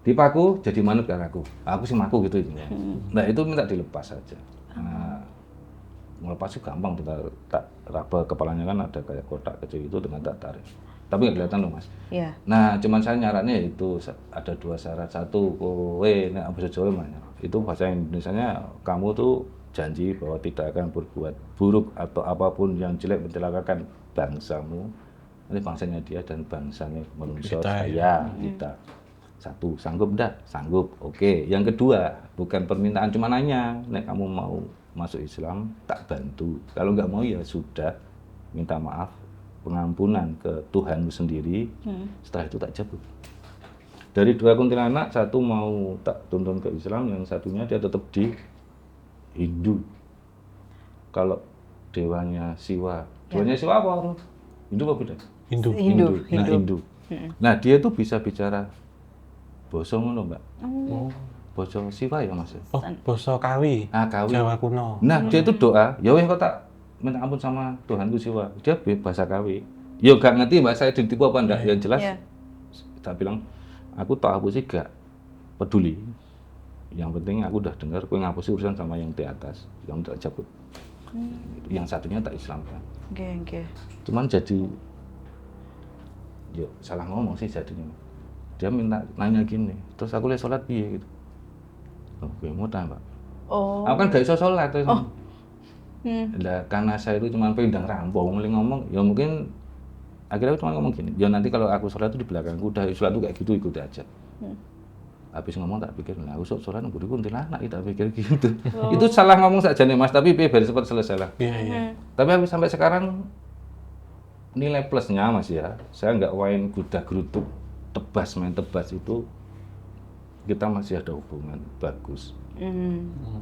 dipaku jadi manut ke aku sih maku gitu intinya. Nah itu minta dilepas saja. Nah, melepas itu gampang, kita tak raba kepalanya kan ada kayak kotak kecil itu dengan tak tarik. Tapi nggak kelihatan loh Mas. Iya. Nah cuman saya nyarannya itu ada 2 syarat. Satu, kowe nek bahasa Jawa mana? Itu bahasa Indonesianya kamu tuh janji bahwa tidak akan berbuat buruk atau apapun yang jelek mencelakakan bangsamu. Ini bangsanya dia dan bangsanya manusia Kita, saya, kita. Satu, sanggup enggak? Sanggup. Oke. Yang kedua, bukan permintaan, cuma nanya. Nek kamu mau masuk Islam, tak bantu. Kalau nggak mau ya sudah, minta maaf, pengampunan ke Tuhanmu sendiri. Setelah itu tak cabut. Dari 2 kuntilanak, satu mau tak tuntun ke Islam, yang satunya dia tetap di Hindu. Kalau dewanya Siwa, dewanya Siwa apa? Hindu apa beda? Hindu. Hindu. Nah, Hindu. Nah, dia tuh bisa bicara basa ngono, Mbak. Oh. Basa Siwa ya, Mas. Oh, basa Kawi. Kawi. Jawa kuno. Nah, dia itu doa, ya weh kok tak minta ampun sama Tuhanku Siwa. Dia bahasa Kawi. Ya gak ngerti Mbak, saya ditipu apa enggak. Yang jelas, Iya. tak bilang, aku tahu aku sih gak peduli. Yang penting aku udah dengar, kowe ngapusi urusan sama yang di atas. Kamu tak cabut. Yang satunya tak Islamkan. Oke. Cuman jadi, salah ngomong sih jadinya. Dia nanya gini, terus aku lihat sholat piye gitu. Oh, gue mau Mbak. Oh. Aku kan gak bisa sholat. Terus. Hmm. Lah, karena saya itu cuma pendang rambung, ngomong, ya mungkin akhirnya aku cuma ngomong gini, ya nanti kalau aku sholat itu di belakangku, udah sholat itu kayak gitu, ikuti aja. Habis ngomong tak pikir, nah aku sholat nunggu kuntilanak, tak pikir gitu. Itu salah ngomong saja nih Mas, tapi biar cepat selesai lah. Iya iya. Tapi aku sampai sekarang nilai plusnya Mas ya, saya nggak main gudak-geruduk, main tebas itu kita masih ada hubungan bagus.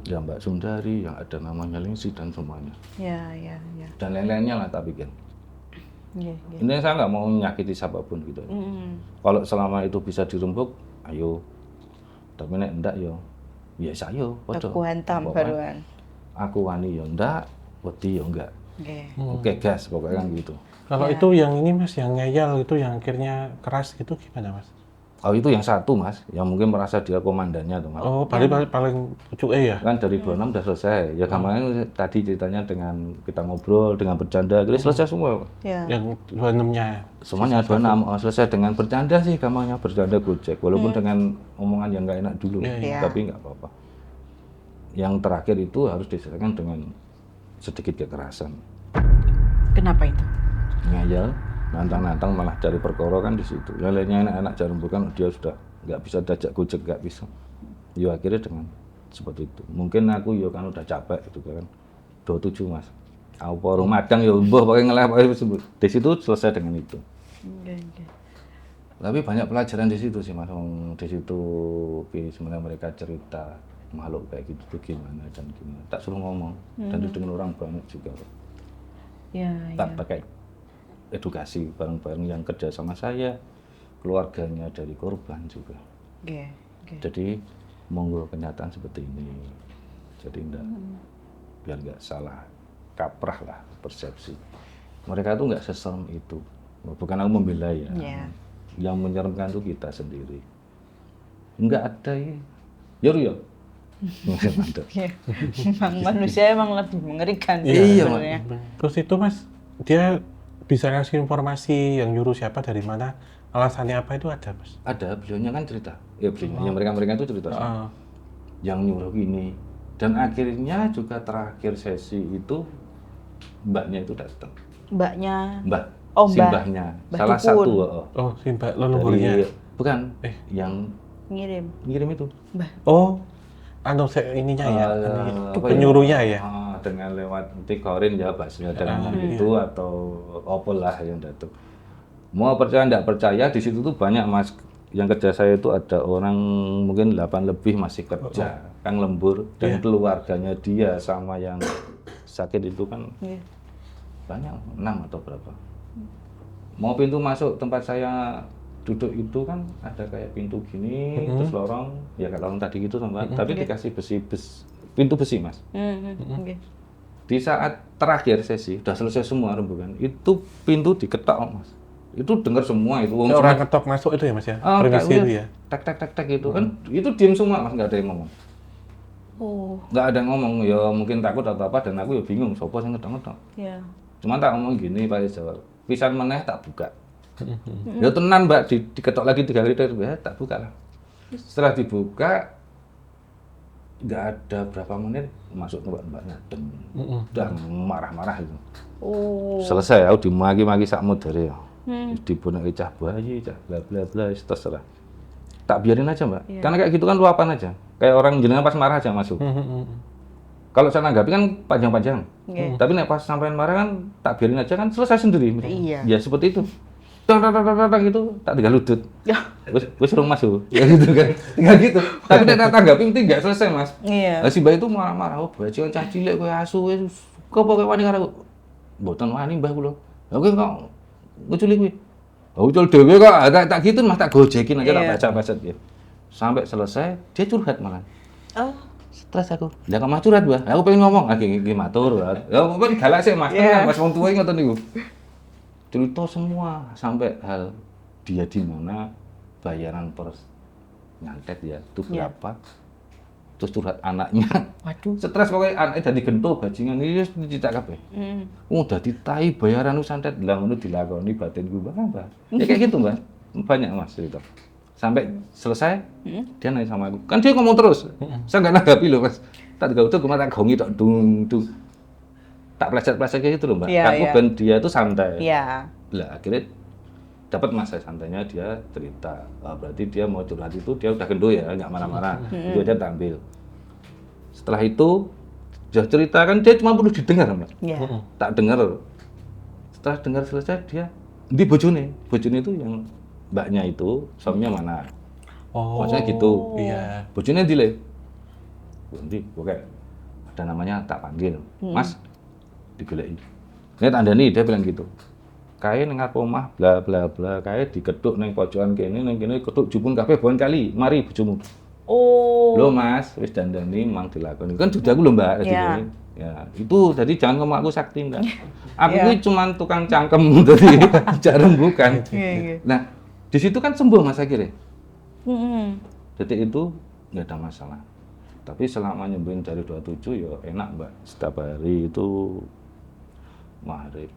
Ya Mbak Sundari, yang ada namanya Lingsi dan semuanya. Ya. Dan lain-lainnya lah tak pikir. Iya. Intinya saya nggak mau menyakiti siapapun gitu. Kalau selama itu bisa dirembuk, ayo. Tapi nek enggak yo, ya saya Aku hantam Pokoknya baruan. Aku wani yo enggak, wedi yo enggak. Oke. Oke gas, pokoknya kan gitu. Kalau Ya. itu yang ini Mas, yang ngeyel itu yang akhirnya keras gitu gimana Mas? Oh itu yang satu mas, yang mungkin merasa dia komandannya tuh mas. Oh, berarti paling pucuk ya? Kan dari 26 udah selesai. Ya gampangnya tadi ceritanya dengan kita ngobrol, dengan bercanda, jadi selesai semua. Ya. Yang 26-nya. Semuanya 26, selesai dengan bercanda sih gampangnya, bercanda Gojek. Walaupun dengan omongan yang nggak enak dulu, Iya. tapi nggak apa-apa. Yang terakhir itu harus diselesaikan dengan sedikit kekerasan. Kenapa itu? Ngeyel, nantang-nantang malah dari perkara kan di situ. Lainnya anak-anak Jarum Bukan dia sudah nggak bisa diajak Gojek, nggak bisa. Yo akhirnya dengan seperti itu. Mungkin aku yo kan udah capek gitu kan. 27 mas. Apa rumadang yo mbah pakai ngeleh pakai di situ selesai dengan itu. Oke. Tapi banyak pelajaran di situ sih mas. Di situ sebenarnya mereka cerita makhluk kayak gitu tuh gimana dan gimana. Tak suruh ngomong dan didengar orang banyak juga. Ya, Tak pakai edukasi bareng-bareng yang kerja sama saya, keluarganya dari korban juga. Oke. Jadi monggo kenyataan seperti ini. Jadi enggak biar nggak salah kaprah lah persepsi. Mereka tuh nggak seserem itu. Bukan aku membela ya. Iya. Yang menyeramkan tuh kita sendiri. Enggak ada ya. Ya. Mantap. Iya. Memang manusia emang lebih mengerikan sih Iya, sebenarnya. Terus itu mas, dia bisa ngasih informasi yang nyuruh siapa dari mana, alasannya apa itu ada mas? Ada, beliaunya kan cerita. Ya beliaunya, mereka itu cerita. Yang nyuruh ini. Dan akhirnya juga terakhir sesi itu mbaknya itu datang. Mbaknya. Mbak. Oh, si mbak. mbahnya. Mbak Salah Dukun. satu. Oh, si mbak leluhurnya. Bukan. Yang ngirim itu. Mbak. Oh, ininya ya, Apa penyuruhnya ya? Dengan lewat tikorin ya bahasanya dengan itu atau opolah yang datang. Mau percaya enggak percaya di situ tuh banyak mas. Yang kerja saya itu ada orang mungkin 8 lebih masih kerja, Kang Lembur dan keluarganya dia sama yang sakit itu kan banyak 6 atau berapa. Mau pintu masuk tempat saya duduk itu kan ada kayak pintu gini, terus lorong, ya kayak lorong tadi gitu tempat, tapi dikasih pintu besi mas. Di saat terakhir sesi, udah selesai semua rembukan, itu pintu diketok mas. Itu dengar semua itu. Orang ketok masuk itu ya mas ya? Permisi itu ya? Tek gitu kan, itu diem semua mas, nggak ada yang ngomong. Nggak ada yang ngomong, ya mungkin takut atau apa, dan aku ya bingung, sopo yang ngetok-ngetok. Cuman tak ngomong gini, Pak Jawab, pisan meneh tak buka. Ya tenan mbak, diketok lagi 3 kali, ya tak buka lah. Setelah dibuka, nggak ada berapa menit, masuk mbak-mbaknya, udah marah-marah itu. Selesai, aku dimaki-maki sakmut dari ya. Dibunuh cah bayi, cah bla bla bla, terserah. Tak biarin aja mbak, karena kayak gitu kan luapan aja. Kayak orang jenengan pas marah aja masuk. Kalau saya nanggapi kan panjang-panjang, tapi nek pas sampean marah kan tak biarin aja kan selesai sendiri. Ya seperti itu. Tang gitu, tak tinggal ludut. Wes urung masuk. Ya gitu kan. Tinggal gitu. Tapi nek tak tanggapi mesti enggak selesai, Mas. Iya. Lah si mbak itu marah-marah, "Oh, bajingan cah cilik kowe asu wis. Kok pokoke wani karo." Mboten wani mbah kula. Lah kowe kok nguculi kuwi. Oh, ucul dhewe kok tak gitu Mas, tak gojekin aja tak baca-baca gitu. Sampai selesai dia curhat malah. Stres aku. Lah kok mah curhat, Mbah? Aku pengen ngomong lagi matur, Mbah. Ya apa galak sih, Mas. Kan Mas wong tuwa ngoten niku. Cerita semua sampai hal dia di mana, bayaran per nyantet ya itu berapa, terus curhat anaknya. Waduh. Stres pokoknya anaknya jadi gentuk bajingan ini dicicak kabeh. Udah ditai bayaran santet lah ngono dilakoni batinku Mbah. Ya kayak gitu Mbah. Banyak Mas cerita. Sampai selesai dia nanya sama aku. Kan dia ngomong terus. Saya nggak nanggapi loh Mas. Tak digautuh cuma tak gongi tok dung. Tak pleset-pleset kayak gitu loh Mbak. Aku ben dia itu santai. Lah akhirnya dapat masa santainya dia cerita. Berarti dia mau curhat itu dia udah gendut ya, nggak marah-marah. Itu aja tampil. Setelah itu dia cerita kan dia cuma perlu didengar Mbak. Tak dengar. Setelah dengar selesai dia di bojone itu yang mbaknya itu suaminya mana. Maksudnya gitu. Iya. Bojone dile. Nanti oke. Ada namanya tak panggil. Mas digeleki. Ini tandani dia bilang gitu. Kae ning ngarep omah bla bla bla, kae dikeduk ning pojokan kene ning kene keduk jupun kabeh bon kali. Mari bojomu. Lho Mas, wis dandani mang dilakoni. Kan sudah aku lho Mbak. Ya, itu jadi jangan ngomong aku sakti Mbak. Aku ini cuman tukang cangkem tadi, jarum bukan. Nah, di situ kan sembuh Mas akhirnya. Detik itu nggak ada masalah. Tapi selama nyembuhin dari 27 ya enak Mbak. Setiap hari itu maghrib,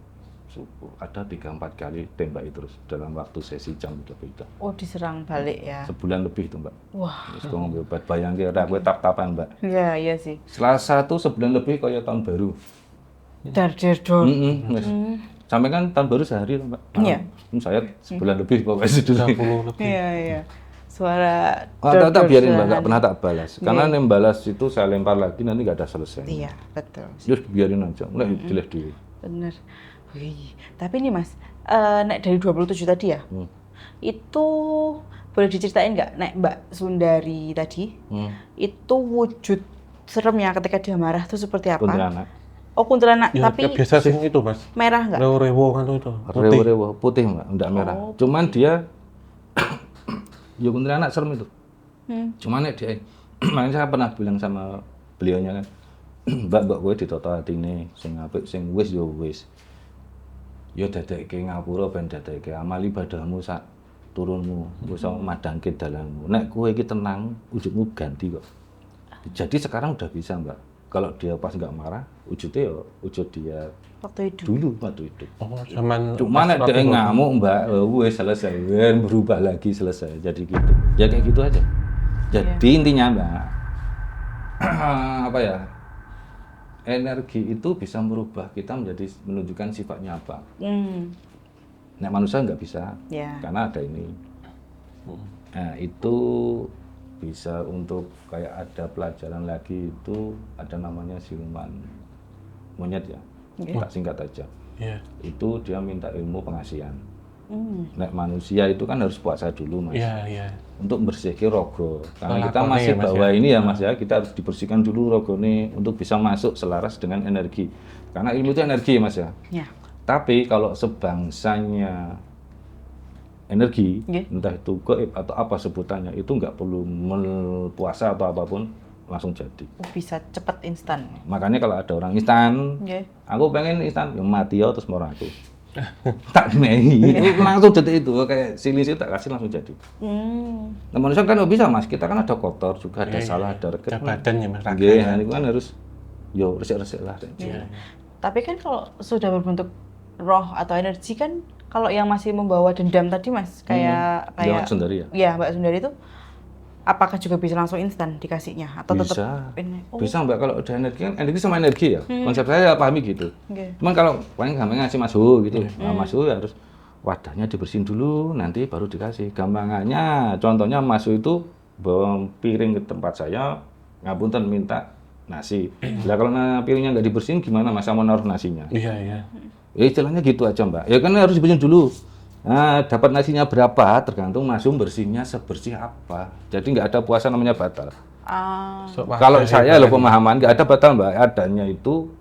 subuh ada 3-4 kali tembaki terus dalam waktu sesi jam beda-beda. Oh, diserang balik ya. Sebulan lebih itu Mbak. Wah. Terus kau ngambil obat bayangke ora kowe tap-tapan Mbak. Iya, iya sih. Selasa tuh sebulan lebih kayak tahun baru. Dar dor. Wes. Sampai kan tahun baru sehari Mbak. Iya. Saya sebulan lebih pokoknya itu. 30 lebih. Iya, iya. Suara Tak biarin Mbak, dor-doran. nggak pernah tak balas. Karena nem balas itu saya lempar lagi nanti nggak ada selesai. Iya, betul. Terus biarin aja, mulai dileh diri. Bener. Wih, tapi nih Mas, nek dari 27 tadi ya, itu boleh diceritain nggak, nek Mbak Sundari tadi, itu wujud seremnya ketika dia marah itu seperti apa? Kuntilanak. Oh, kuntilanak, Ya, tapi ya biasa sih itu Mas. merah nggak? Rewo kan itu. Rewo-rewo putih Mbak, enggak merah. Oh, Cuman dia ya kuntilanak serem itu. Cuman nek dia makanya saya pernah bilang sama beliaunya kan, Mbak kowe ditoto atine sing apik sing wis ya wis. Ya dadekke ngapura ben dadekke amal ibadahmu sak turunmu, bisa madangke dalanmu. Nek kowe iki tenang, wujudmu ganti kok. Jadi sekarang udah bisa Mbak. Kalau dia pas nggak marah, wujudnya ya wujud dia waktu itu. dulu waktu itu. Oh, zaman Cuma nek dia ngamuk Mbak, wes selesai, berubah lagi selesai. Jadi gitu. Ya kayak gitu aja. Jadi intinya Mbak, apa ya? Energi itu bisa merubah kita menjadi menunjukkan sifatnya apa. Nek manusia nggak bisa, Ya. karena ada ini. Nah itu bisa untuk kayak ada pelajaran lagi itu ada namanya siluman monyet ya. Tak singkat aja. Iya. Itu dia minta ilmu pengasihan. Nek manusia itu kan harus puasa dulu Mas. Iya, iya. Untuk bersihkan rogo. Karena kita Lakone masih ya, Mas, bawa ya? ini ya Mas ya, kita harus dibersihkan dulu rogone untuk bisa masuk selaras dengan energi. Karena ilmu itu energi Mas ya. Ya. Tapi kalau sebangsanya energi, Nggih. entah itu gaib atau apa sebutannya, itu nggak perlu puasa atau apapun langsung jadi. Oh, bisa cepet instan. Makanya kalau ada orang instan, Nggih. aku pengen instan, ya mati ya terus mau aku. Tak nehi, itu langsung detik itu kayak silisi tak kasih langsung jadi. Nah, manusia kan nggak bisa Mas, kita kan ada kotor juga, ada salah, ada reket. Ada badan ya Mas. raga Nggih, ya. nah, itu kan harus yo resik-resik lah. Iya. Tapi kan kalau sudah berbentuk roh atau energi kan, kalau yang masih membawa dendam tadi Mas, kayak Mbak Sundari ya? Iya, Mbak Sundari itu apakah juga bisa langsung instan dikasihnya atau Bisa, tetap ini? Oh, bisa Mbak, kalau udah energi kan energi sama energi ya. Konsep saya pahami gitu. oke. Cuman kalau paling gampang ngasih Mas Hu gitu, nah, Mas Hu harus wadahnya dibersihin dulu, nanti baru dikasih. Gampangannya, contohnya Mas Hu itu bawa piring ke tempat saya, ngapunten minta nasi. Lah kalau piringnya nggak dibersihin gimana Mas mau naruh nasinya? Iya, iya. Ya istilahnya gitu aja Mbak. Ya kan harus dibersihin dulu. Nah, dapat nasinya berapa tergantung Mas Hu bersihnya sebersih apa. Jadi nggak ada puasa namanya batal. So, wah, Kalau kayak saya gitu loh kan. pemahaman nggak ada batal Mbak. Adanya itu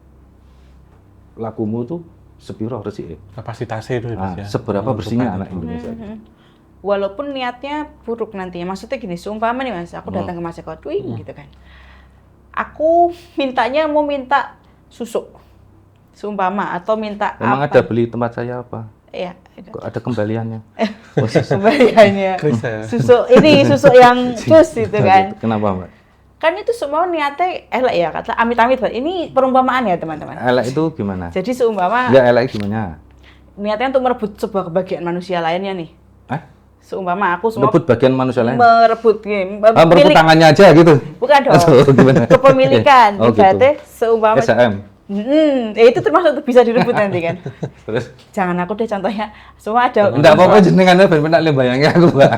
lakumu tuh sepiro resik. Kapasitasnya itu ya, Mas, ya. Seberapa bersihnya anak itu. Indonesia. Walaupun niatnya buruk nantinya, maksudnya gini, seumpama nih Mas, aku datang ke Mas Eko, "Wih," gitu kan. Aku mau minta susu. Seumpama atau minta Emang apa? ada beli tempat saya apa? Iya, Kok ada kembaliannya? kembaliannya. Bisa. Susu yang jus itu kan. Kenapa Mbak? Kan itu semua niatnya elek ya, kata amit-amit. Ini perumpamaan ya teman-teman. Elek itu gimana? Jadi seumpama Enggak elek gimana? niatnya untuk merebut sebuah kebahagiaan manusia lainnya nih. Seumpama aku semua Merebut bagian manusia lain? merebut Merebut milik- tangannya aja gitu? bukan dong. Atau gimana? Kepemilikan. Oh, gitu. Ibaratnya seumpama SAM? ya itu termasuk bisa direbut nanti kan. Terus? Jangan aku deh contohnya. Semua ada. Enggak apa-apa jenengannya ben penak le bayangnya aku Mbak.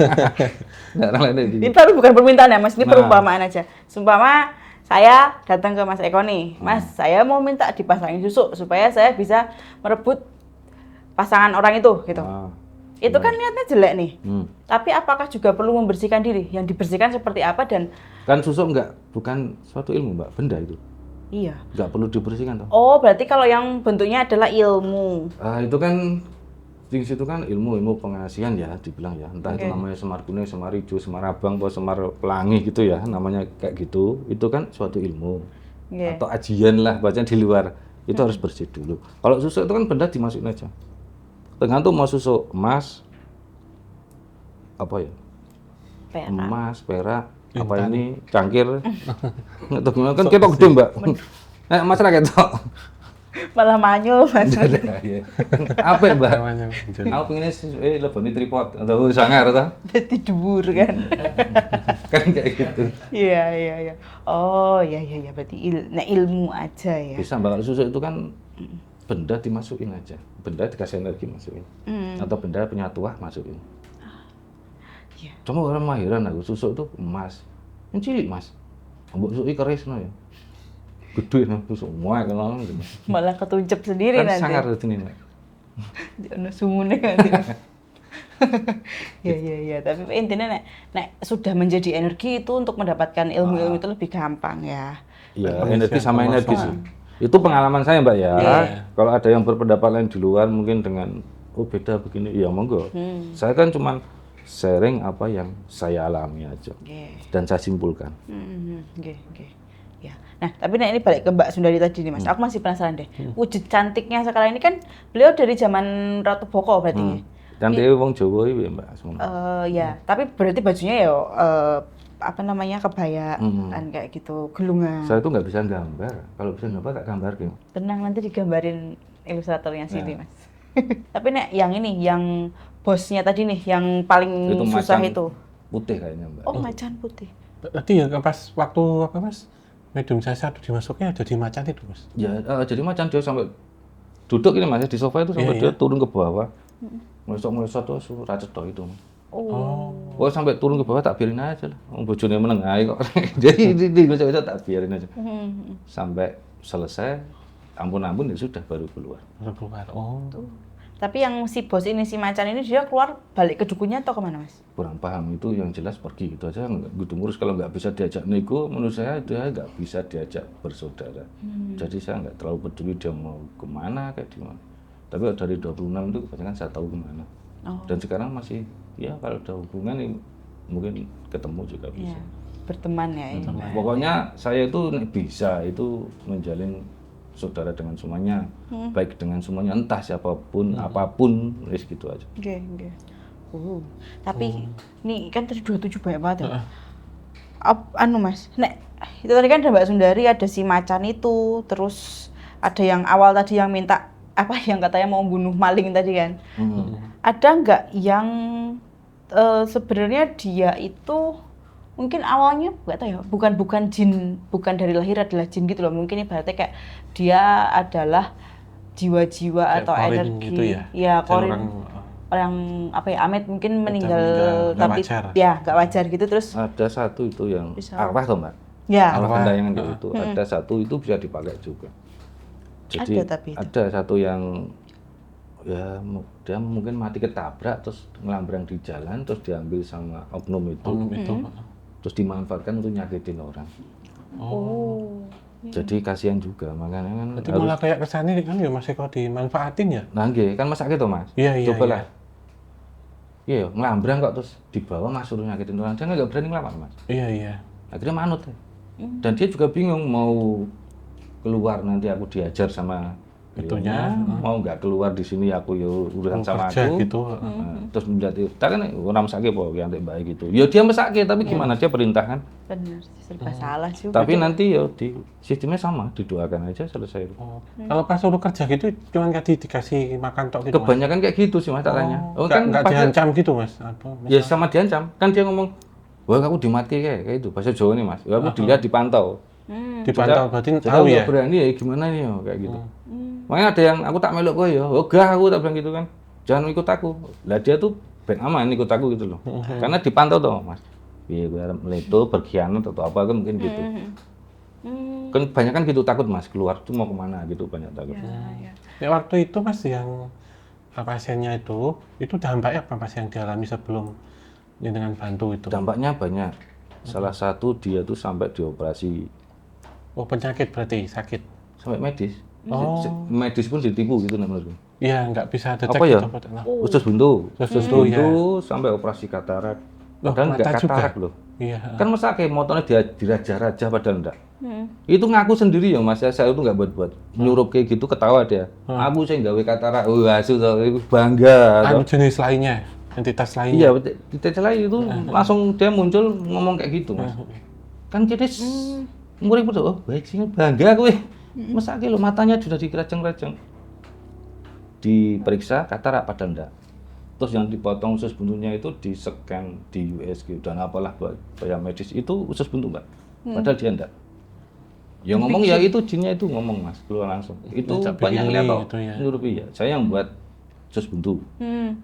Enggak orang lain Ini tapi bukan permintaan ya Mas, ini Nah. perumpamaan aja. Seumpama saya datang ke Mas Eko nih, Mas saya mau minta dipasangin susu supaya saya bisa merebut pasangan orang itu gitu. Itu kan niatnya jelek nih. Tapi apakah juga perlu membersihkan diri? Yang dibersihkan seperti apa dan Kan susu bukan suatu ilmu Mbak, benda itu. iya. Enggak perlu dibersihkan toh. Oh, berarti kalau yang bentuknya adalah ilmu. Itu kan di situ kan ilmu pengasihan ya dibilang ya, entah itu namanya semar kuning, semar hijau, semar abang, atau semar pelangi gitu ya, namanya kayak gitu. Itu kan suatu ilmu Oke. atau ajian lah bacaan di luar. Itu harus bersih dulu. Kalau susu itu kan benda dimasukin aja. Tergantung mau susu emas apa ya? emas, perak, apa Intan. ini, cangkir. Nggak tahu gimana, kan ketok gede mbak. Nah, mas ra ketok. Malah manyul Mas. Iya. Apa mbak? Namanya Jun. Aku pengennya lebih tripod atau sangar atau Jadi dhuwur kan. kan kayak gitu. Iya. Oh, iya berarti ilmu aja ya. Bisa mbak, kalau susuk itu kan benda dimasukin aja, benda dikasih energi masukin, atau benda punya tuah masukin. Iya. Cuma orang mahiran aku susuk itu emas, yang cilik mas, mbok susuki keris no ya, gede no susuk muak kalau gitu. Malah ketuncep sendiri Kan nanti. sangar di sini mbak. Ono sumune nanti. Iya. Tapi intinya nek sudah menjadi energi itu untuk mendapatkan ilmu-ilmu itu lebih gampang ya. Iya, Pengisian energi sama kosong. energi sih. Itu pengalaman saya mbak ya. Iya. Kalau ada yang berpendapat lain di luar mungkin dengan beda begini, ya monggo. Saya kan cuman sharing apa yang saya alami aja Oke. dan saya simpulkan. Oke. Ya. Nah, tapi ini balik ke Mbak Sundari tadi nih Mas. Aku masih penasaran deh. Wujud cantiknya sekarang ini kan beliau dari zaman Ratu Boko berarti ya. Dan dia wong Jawa iki mbak semua. Ya, tapi berarti bajunya ya apa namanya kebaya kan kayak gitu, gelungan. Saya tuh nggak bisa gambar. Kalau bisa gambar tak gambar gitu. Tenang nanti digambarin ilustratornya sini Mas. Tapi nek yang ini, yang bosnya tadi nih, yang paling Itu susah macan itu. putih kayaknya mbak. Oh, macan putih. Tadi ya pas waktu apa mas? Medium saya satu dimasuknya ada di macan itu mas. Ya, jadi macan dia sampai duduk ini mas di sofa itu sampai dia turun ke bawah. Melesok tuh surat cetok itu. Mas. Oh, sampai turun ke bawah tak biarin aja lah. Bojone menengahi kok. Jadi di besok tak biarin aja. Sampai selesai, ampun ya sudah baru keluar. Baru keluar. Oh. Tapi yang si bos ini, si macan ini dia keluar balik ke dukunnya atau kemana Mas? Kurang paham itu yang jelas pergi gitu aja nggak gitu ngurus. Kalau nggak bisa diajak nego, menurut saya dia nggak bisa diajak bersaudara. Jadi saya nggak terlalu peduli dia mau kemana kayak gimana. Tapi dari 26 itu kebanyakan saya tahu kemana. Dan sekarang masih ya kalau ada hubungan ya, mungkin ketemu juga bisa. Iya. Berteman ya ini. Nah, pokoknya saya itu nek bisa itu menjalin saudara dengan semuanya, baik dengan semuanya entah siapapun, apapun, wis gitu aja. Oke. Tapi nih kan tadi 27 banyak banget ya. Anu Mas, nek itu tadi kan ada Mbak Sundari, ada si macan itu, terus ada yang awal tadi yang minta apa yang katanya mau bunuh maling tadi kan. Ada nggak yang sebenarnya dia itu mungkin awalnya nggak tahu ya, bukan jin, bukan dari lahir adalah jin gitu loh. Mungkin ibaratnya kayak dia adalah jiwa-jiwa Kayak atau Corin energi. gitu ya? Ya, Dan Corin. orang, Apa ya, Amit mungkin meninggal meninggal, nggak tapi wajar. ya nggak wajar gitu terus. Ada satu itu yang Bisa. arwah toh mbak. Ya. Arwah gentayangan kayak itu. Ada satu itu bisa dipakai juga. Jadi Ada tapi itu. ada satu yang ya dia mungkin mati ketabrak terus ngelambrang di jalan terus diambil sama oknum itu. Terus dimanfaatkan untuk nyakitin orang. Oh. Jadi kasihan juga, makanya kan Jadi malah kayak kesannya kan ya Mas Eko dimanfaatin ya? nah nggih, kan masak gitu mas. Iya. Coba lah. Iya, ngelambrang kok terus dibawa mas suruh nyakitin orang, dia nggak berani ngelawan mas. Iya. Akhirnya manut. Dan dia juga bingung mau keluar nanti aku diajar sama Itunya, mau nggak keluar di sini aku ya urusan Mau sama kerja aku. gitu. Terus menjadi, tak kan orang mesake apa yang baik gitu. Ya dia mesake tapi gimana dia perintah kan. Benar, serba salah juga. Tapi nanti ya di sistemnya sama, didoakan aja selesai. Oh. Kalau pas suruh kerja gitu cuma dikasih makan tok gitu. Mas? Kebanyakan kayak gitu sih mas caranya. Nggak pas- diancam gitu Mas? Atau Ya sama diancam, kan dia ngomong, wah aku dimati kayak itu bahasa Jawa nih mas. Ya, aku dilihat dipantau. dipantau berarti Jadi tahu aku ya? nggak berani ya gimana nih ya kayak gitu. Makanya ada yang aku tak meluk kok ya, ogah aku tak bilang gitu kan. Jangan ikut aku. Lah dia tuh ben aman ikut aku gitu loh. Karena dipantau toh mas. Iya gue meleto berkhianat atau apa kan mungkin gitu. Kan banyak kan gitu takut mas keluar tuh mau kemana gitu banyak takut. Ya waktu itu Mas yang pasiennya itu dampaknya apa Mas yang dialami sebelum dengan bantu itu? Dampaknya banyak. Salah satu dia tuh sampai dioperasi Oh penyakit berarti sakit? sampai medis. Oh. Medis pun ditipu gitu nah menurutku. Iya nggak bisa detect Apa ya? gitu, Pak. Usus buntu. Usus buntu, sampai operasi katarak. Loh, Padahal nggak mata juga? katarak loh. Iya. Kan masa kayak motornya dia diraja-raja padahal enggak. Itu ngaku sendiri ya mas, saya itu nggak buat-buat. Nyuruh kayak gitu ketawa dia. Aku saya gawe katarak, wah itu bangga. Anu jenis lainnya. entitas Iya, lainnya. di tes lain itu langsung dia muncul ngomong kayak gitu, Mas. Kan jadi murid itu, oh baik sih, bangga gue. Masa lo matanya sudah dikerajang-kerajang. Diperiksa, katarak padahal enggak. Terus yang dipotong usus buntunya itu di-scan di USG dan apalah buat biaya medis itu usus buntu, Mbak. Padahal dia enggak. Ya ngomong ya itu jinnya itu ngomong, Mas, keluar langsung. Itu Ucap banyak begini, lihat toh, gitu ya. nyurupi ya. Saya yang buat usus buntu, Hmm.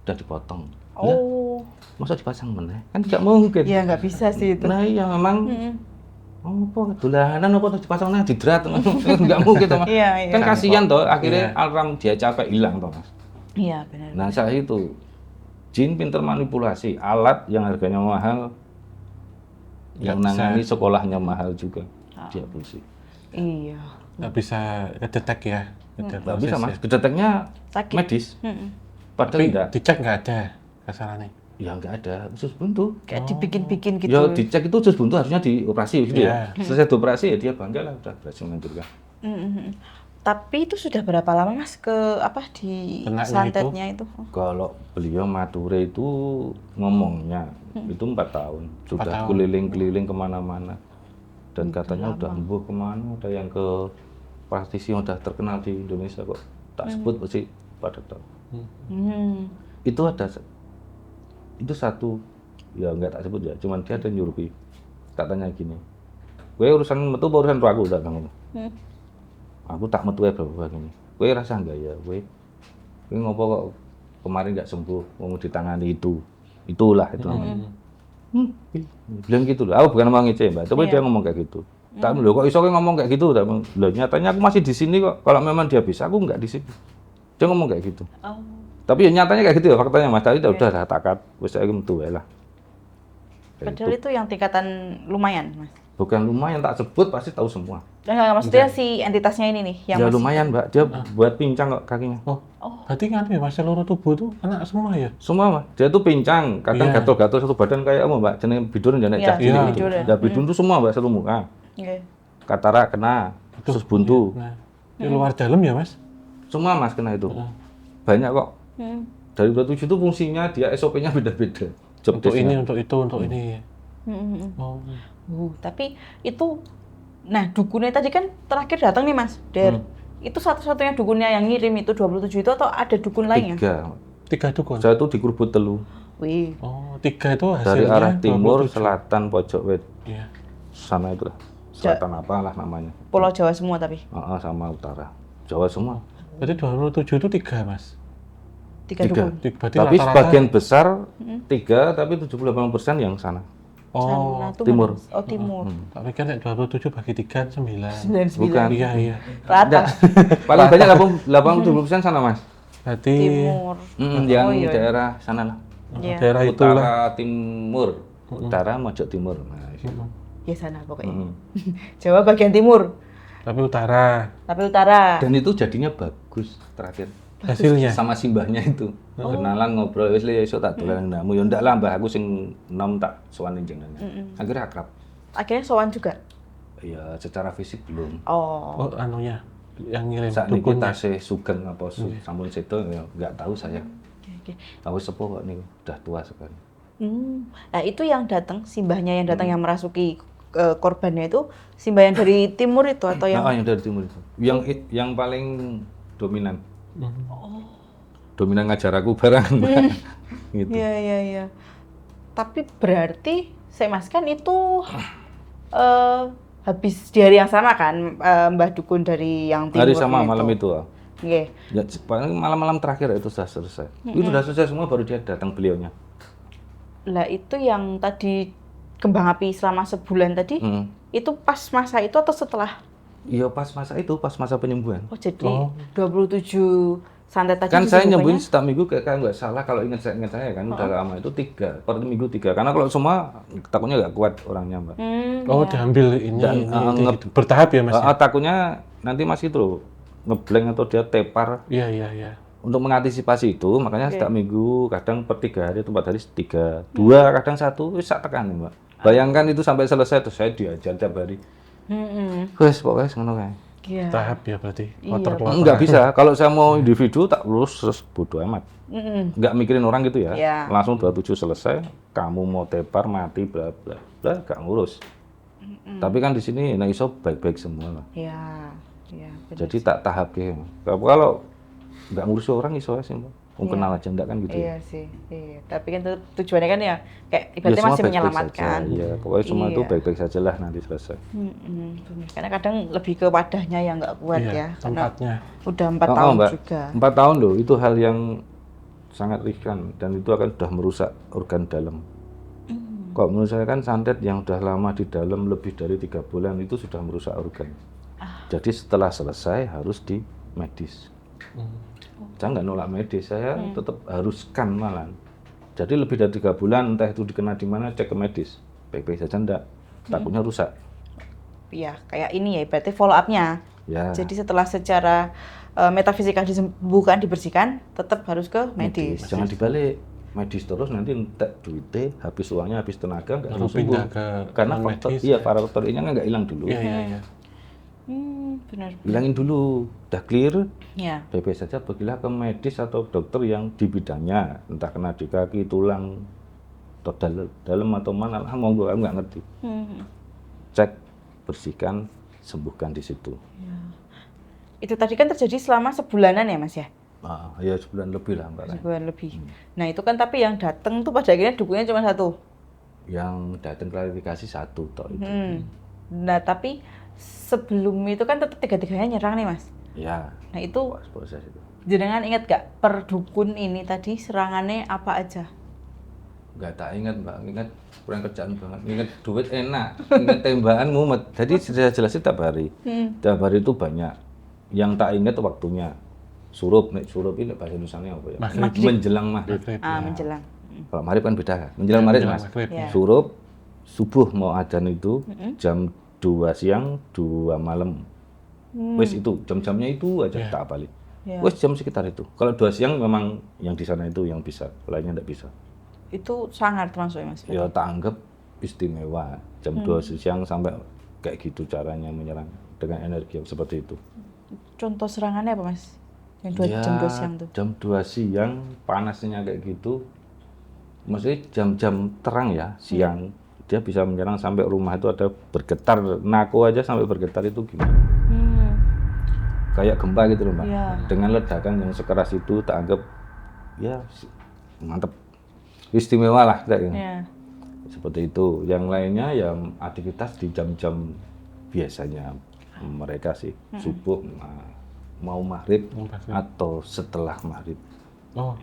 udah dipotong. Oh. Masa dipasang meneh? Kan tidak mungkin. Ya nggak bisa sih itu. Nah iya memang Mm-mm. apa dolanan apa terus dipasang nah didrat nggak mungkin toh, Mas. Iya, iya. Kan kasihan toh akhirnya Iya. alarm dia capek hilang toh, Mas. Iya benar. Nah saya itu jin pinter manipulasi alat yang harganya mahal yang Nggak bisa. nangani sekolahnya mahal juga dia pulsi. Iya. Nggak bisa kedetek ya. Nggak bisa, Mas, kedeteknya Sakit. medis Mm-mm. padahal Tapi enggak. dicek nggak ada kesalahannya. Ya nggak ada usus buntu. Kayak dibikin-bikin gitu. Ya dicek itu usus buntu harusnya dioperasi gitu ya. Iya. Selesai dioperasi ya dia bangga lah udah berhasil menghancurkan. Mm-mm. Tapi itu sudah berapa lama Mas ke apa di Kenanya santetnya itu? Kalau beliau mature itu ngomongnya itu 4 tahun, sudah tahun. keliling-keliling kemana-mana dan katanya udah embuh kemana, ada yang ke praktisi yang udah terkenal di Indonesia kok tak sebut pasti pada tahu. Hmm. Itu ada itu satu ya nggak tak sebut ya, cuman dia ada nyurupi katanya gini, gue urusan metu apa urusan aku tak ngomong. Aku tak metu ya bapak gini, gue rasa enggak ya, gue ngopo kok kemarin nggak sembuh, mau ditangani itulah itu namanya. Bilang gitu loh, aku bukan mau ngece Mbak, tapi dia ngomong kayak gitu. Tak loh kok iso ngomong kayak gitu, loh nyatanya aku masih di sini kok, kalau memang dia bisa, aku nggak di sini. Dia ngomong kayak gitu. Oh. Tapi ya nyatanya kayak gitu ya faktanya Mas, tadi udah takat, wis saya metu wae lah. Kayak Padahal gitu. itu yang tingkatan lumayan Mas. Bukan lumayan tak sebut pasti tahu semua. Enggak, maksudnya si entitasnya ini nih yang Ya masih. lumayan Mbak, dia buat pincang kok kakinya. Oh, berarti kan ya Mas, seluruh tubuh tuh kena semua ya? Semua Mas, dia tuh pincang, kadang Iya. gatal-gatal satu badan kayak apa Mbak, jenenge bidun jenenge Iya, cah cilik iya, gitu. bidun. Ya bidun tuh semua Mbak seluruh muka. Iya. Katarak kena, usus buntu. Nah, di luar dalam ya Mas? Semua Mas kena itu. Banyak kok. Hmm. Dari 27 itu fungsinya dia SOP-nya beda-beda. Job Untuk ini, desk-nya. untuk itu, untuk ini. Hmm. Oh, Tapi itu, nah dukunnya tadi kan terakhir datang nih Mas, Der. Itu satu-satunya dukunnya yang ngirim itu 27 itu atau ada dukun lainnya? 3 dukun. Saya tuh di Kurbut Telu. Wih. Oh, 3 itu hasilnya Dari arah timur, 27. selatan, pojok wet. Iya. Sana itu lah. Selatan apalah namanya. Pulau Jawa semua tapi. Sama utara. Jawa semua. Berarti 27 itu 3 Mas. 3 Tiga. dukun. Berarti Tapi rata-rata- sebagian besar 3, tapi 78% yang sana. Oh, Sana tuh timur. mana? Oh timur. tak pikir nek 27 bagi 3 9. 99. Bukan. Iya, iya. Rata. Paling banyak 80% sana Mas. Berarti Timur. Yang Oh, iya. daerah sana lah. Iya. daerah itulah. Utara timur. Utara Mojok Timur. Nah, itu. Ya sana pokoknya. Jawa bagian timur. Tapi utara Tapi utara. Dan itu jadinya bagus terakhir. hasilnya. Sama simbahnya itu. Kenalan ngobrol wis le iso tak dolan ndamu. Ya ndak lah Mbah aku sing enom tak sowan jenengan. Akhirnya akrab. Akhirnya sowan juga. Ya secara fisik belum. Oh. Oh, anunya yang ngirim Saat ini dukunnya. tasih sugeng apa sampun sedo ya nggak tahu saya. Oke. Tahu sepuh kok nih udah tua sekali. Nah itu yang datang, simbahnya yang datang yang merasuki korbannya itu simbah yang dari timur itu atau yang Yang dari timur itu. Yang paling dominan. Dominan ngajar aku barang Mbak. Gitu. Iya iya iya. Tapi berarti saya Mas kan itu habis di hari yang sama kan Mbah Dukun dari yang timur. Hari sama malam itu. Nggih. Ya, paling malam-malam terakhir itu sudah selesai. Itu sudah selesai semua baru dia datang beliaunya. Lah itu yang tadi kembang api selama sebulan tadi itu pas masa itu atau setelah? Iya pas masa itu, pas masa penyembuhan. Oh jadi 27 santet tadi Kan saya nyembuhin disebutnya? setiap minggu kayak nggak salah kalau ingat saya kan udah lama itu 3 per minggu 3 karena kalau semua takutnya nggak kuat orangnya Mbak. Oh, diambil ini, Dan, ini gitu. Bertahap ya Mas? Ya? Takutnya nanti masih itu loh ngeblank atau dia tepar. Iya, iya, iya. Untuk mengantisipasi itu makanya setiap minggu kadang per 3 hari atau 4 hari 3, 2 kadang 1 wis sak tekan Mbak. Bayangkan itu sampai selesai terus saya diajar tiap hari. Wes pokoknya ngono kae. Iya. Tahap ya berarti. Iya. Waterfall. Nggak bisa. Kalau saya mau individu tak lulus terus bodo amat. Mm-mm. Nggak mikirin orang gitu ya. Iya. Langsung 27 selesai, kamu mau tepar mati bla bla bla gak ngurus. Tapi kan di sini nah iso baik-baik semua lah. Iya. Iya. benar Jadi sih. tak tahap gitu. Kalau nggak ngurusi orang iso aja sih. Mau kenal aja enggak kan gitu. Ya. Iya sih. Iya. Tapi kan tujuannya kan ya kayak Ya, ibaratnya semua masih baik-baik menyelamatkan. saja. Iya, pokoknya semua itu Iya. baik-baik saja lah nanti selesai. Benar. Karena kadang lebih ke wadahnya yang nggak kuat Iya, ya. Karena tempatnya. udah 4 tahun Mbak, juga. 4 tahun loh, itu hal yang sangat riskan dan itu akan sudah merusak organ dalam. Kalau menurut saya kan santet yang sudah lama di dalam lebih dari 3 bulan itu sudah merusak organ. Jadi setelah selesai harus di medis. Saya nggak nolak medis, saya tetap haruskan malah. Jadi lebih dari 3 bulan entah itu dikena di mana cek ke medis. Baik-baik saja enggak, takutnya rusak. Iya, kayak ini ya, berarti follow up-nya. Ya. Jadi setelah secara metafisikal disembuhkan, dibersihkan, tetap harus ke medis. Jangan dibalik medis terus nanti entek duitnya, habis uangnya, habis tenaga nggak Lalu sembuh. pindah ke Karena faktor non-medis, iya faktor ini kan nggak hilang dulu. Iya, iya, iya. Benar. Hilangin dulu, udah clear, Ya. baik-baik saja pergilah ke medis atau dokter yang di bidangnya, entah kena di kaki, tulang, atau dalam atau mana lah, monggo aku nggak ngerti. Cek, bersihkan, sembuhkan di situ. Itu tadi kan terjadi selama sebulanan ya Mas ya? Ya sebulan lebih lah mbak. Sebulan lebih. Nah itu kan tapi yang datang tuh pada akhirnya dukunnya cuma satu. Yang datang klarifikasi satu toh itu. Nah tapi sebelum itu kan tetap tiga-tiganya nyerang nih Mas. Ya. Nah itu Proses itu. jenengan ingat gak per dukun ini tadi serangannya apa aja? Nggak tak ingat mbak, ingat kurang kerjaan banget, ingat duit enak, ingat tembakan mumet. Jadi saya jelasin tiap hari. Tiap hari itu banyak. Yang tak ingat waktunya. Surup, nek surup ini bahasa Indonesianya apa ya? Maghrib. Menjelang maghrib. Menjelang. Kalau maghrib kan beda kan? Menjelang maghrib mas. Maghrib. Ya. Surup, subuh mau adzan itu jam 2 siang, 2 malam. Wes itu, jam-jamnya itu aja tak balik. Ya. Wes jam sekitar itu. Kalau 2 siang memang yang di sana itu yang bisa, lainnya enggak bisa. Itu sangat termasuk ya Mas? Ya tak anggap istimewa. Jam 2 siang sampai kayak gitu caranya menyerang dengan energi yang seperti itu. Contoh serangannya apa Mas? Yang Ya, jam 2 siang tuh? Jam 2 siang panasnya kayak gitu. Maksudnya jam-jam terang ya, siang. Dia bisa menyerang sampai rumah itu ada bergetar. Nako aja sampai bergetar itu gimana? Kayak gempa gitu loh Mbak. Iya. Dengan ledakan yang sekeras itu tak anggap ya mantep. Istimewa lah kayak gitu. Ya. Seperti itu. Yang lainnya ya aktivitas di jam-jam biasanya mereka sih subuh mau maghrib atau setelah maghrib. Oh,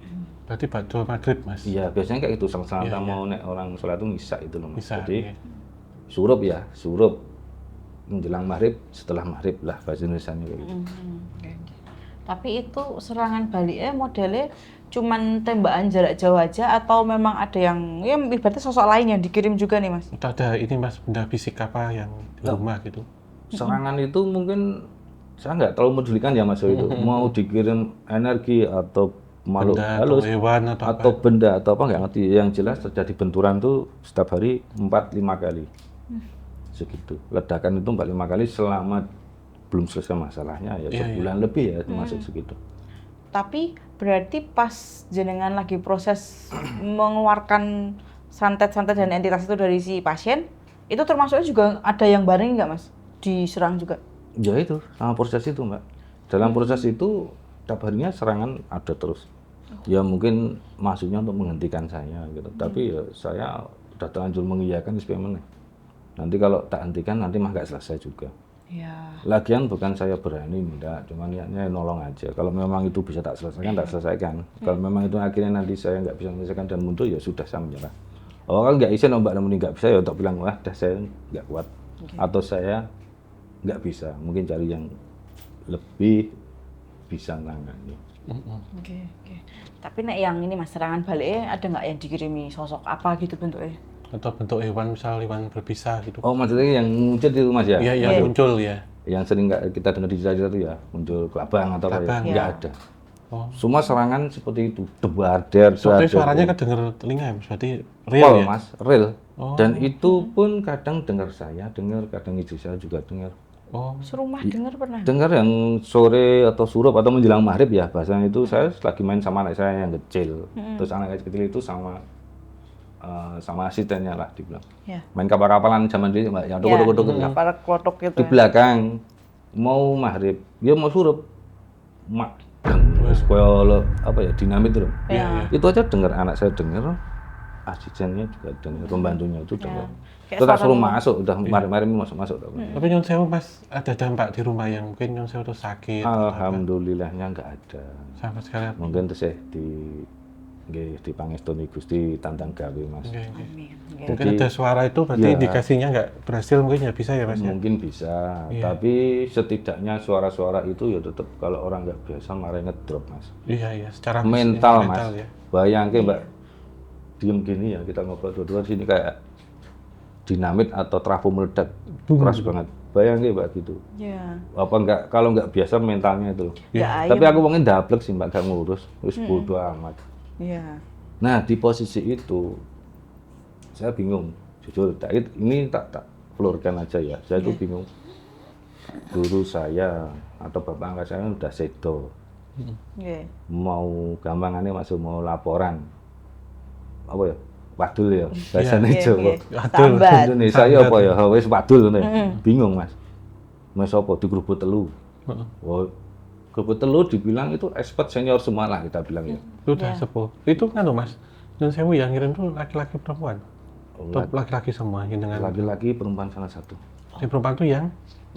berarti ba'da maghrib mas? Iya biasanya kayak gitu. Sama-sama Iya, mau nek orang sholat itu ngisa itu loh. Mas. Bisa. Jadi Iya. surup ya surup menjelang maghrib setelah maghrib lah bahasa Indonesianya kayak gitu. Tapi itu serangan baliknya modelnya cuman tembakan jarak jauh aja atau memang ada yang ya ibaratnya sosok lain yang dikirim juga nih Mas? Itu ada ini mas benda fisik apa yang di rumah gitu? Serangan itu mungkin saya nggak terlalu medulikan ya Mas itu mau dikirim energi atau makhluk Benda halus atau hewan atau atau apa? benda atau apa nggak ngerti. Yang jelas terjadi benturan tuh setiap hari 4-5 kali segitu. Ledakan itu 4-5 kali selama belum selesai masalahnya ya sebulan lebih ya masuk segitu. Tapi berarti pas jenengan lagi proses mengeluarkan santet-santet dan entitas itu dari si pasien, itu termasuknya juga ada yang bareng nggak Mas? Diserang juga? Ya itu sama proses itu Mbak. Dalam proses itu tiap harinya serangan ada terus. Ya mungkin maksudnya untuk menghentikan saya gitu. Tapi ya saya udah terlanjur mengiyakan SPM. Nanti kalau tak hentikan nanti mah nggak selesai juga. Ya. Lagian bukan saya berani enggak, cuma niatnya nolong aja. Kalau memang itu bisa tak selesaikan, tak selesaikan. Kalau memang itu akhirnya nanti saya nggak bisa menyelesaikan dan mundur ya sudah saya menyerah. Oh kalau nggak izin Mbak namun nggak bisa ya untuk bilang wah dah saya nggak kuat atau saya nggak bisa. Mungkin cari yang lebih bisa nangani. Oke. Tapi nek yang ini Mas serangan baliknya ada nggak yang dikirimi sosok apa gitu bentuknya? Atau bentuk hewan, misal hewan berbisa gitu? Oh maksudnya yang muncul itu Mas ya? Iya, yang muncul ya. Yang sering nggak kita dengar di cerita itu ya muncul kelabang atau apa ya? Kelabang. Nggak Ya. ada. Oh. Semua serangan seperti itu, debar-der, Waktu seadar. suaranya kedenger telinga ya, mas? Berarti real Pol, ya? Mas, real. Oh. Dan itu pun kadang dengar saya, dengar kadang istri saya juga dengar. Oh, Serumah dengar pernah? Dengar yang sore atau surup atau menjelang maghrib ya bahasanya itu saya lagi main sama anak saya yang kecil. Terus anak kecil itu sama asistennya lah dibilang. Ya. Main kapal-kapalan zaman dulu Mbak, yang duduk-duduk gitu. Kapal klotok gitu. Di belakang mau maghrib, dia mau surup. Mak, koyo apa ya dinamit itu. Ya. Itu aja dengar anak saya dengar, asistennya juga dengar, pembantunya itu dengar. Kayak Itu tak suara suruh masuk, udah mari-mari masuk. tapi nyon sewu Mas, ada dampak di rumah yang mungkin nyon sewu tuh sakit atau apa? Alhamdulillahnya enggak ada. Sama sekali. Mungkin terus di pangestuni Gusti tantang gawe Mas. Oke. Amin. Oke. Mungkin ada suara itu berarti Iya. indikasinya nggak berhasil mungkin ya bisa ya Mas ya? Mungkin bisa, Iya. tapi setidaknya suara-suara itu ya tetap kalau orang nggak biasa marah ngedrop Mas. Iya, secara Mental Mas. ya. Bayangke Mbak, diem gini ya kita ngobrol dua-dua sini kayak dinamit atau trafo meledak keras banget. Bayangke Mbak gitu. Ya. Apa enggak kalau nggak biasa mentalnya itu. Ya, Tapi aku mungkin dablek sih Mbak, gak ngurus, wis bodo amat. Iya. Nah di posisi itu saya bingung, jujur. Ini tak flurkan aja ya. Saya itu bingung. Guru saya atau bapak angkat saya udah sedo. Oke. Mau gampangannya masuk mau laporan. Apa ya? Wadul ya. Bahasane Iya, Jawa. iya. Wadul. Sambat. Indonesia ya apa ya? Wis wadul ngono ya. Bingung Mas. Mas apa digrubut telu. Heeh. Oh, grubut telu dibilang itu expert senior semua lah kita bilang ya. Itu udah sepuh. Itu kan tuh Mas, nyon sewu yang ngirim tuh laki-laki perempuan. Atau laki-laki semua yang dengan Laki-laki perempuan salah satu. si perempuan tuh yang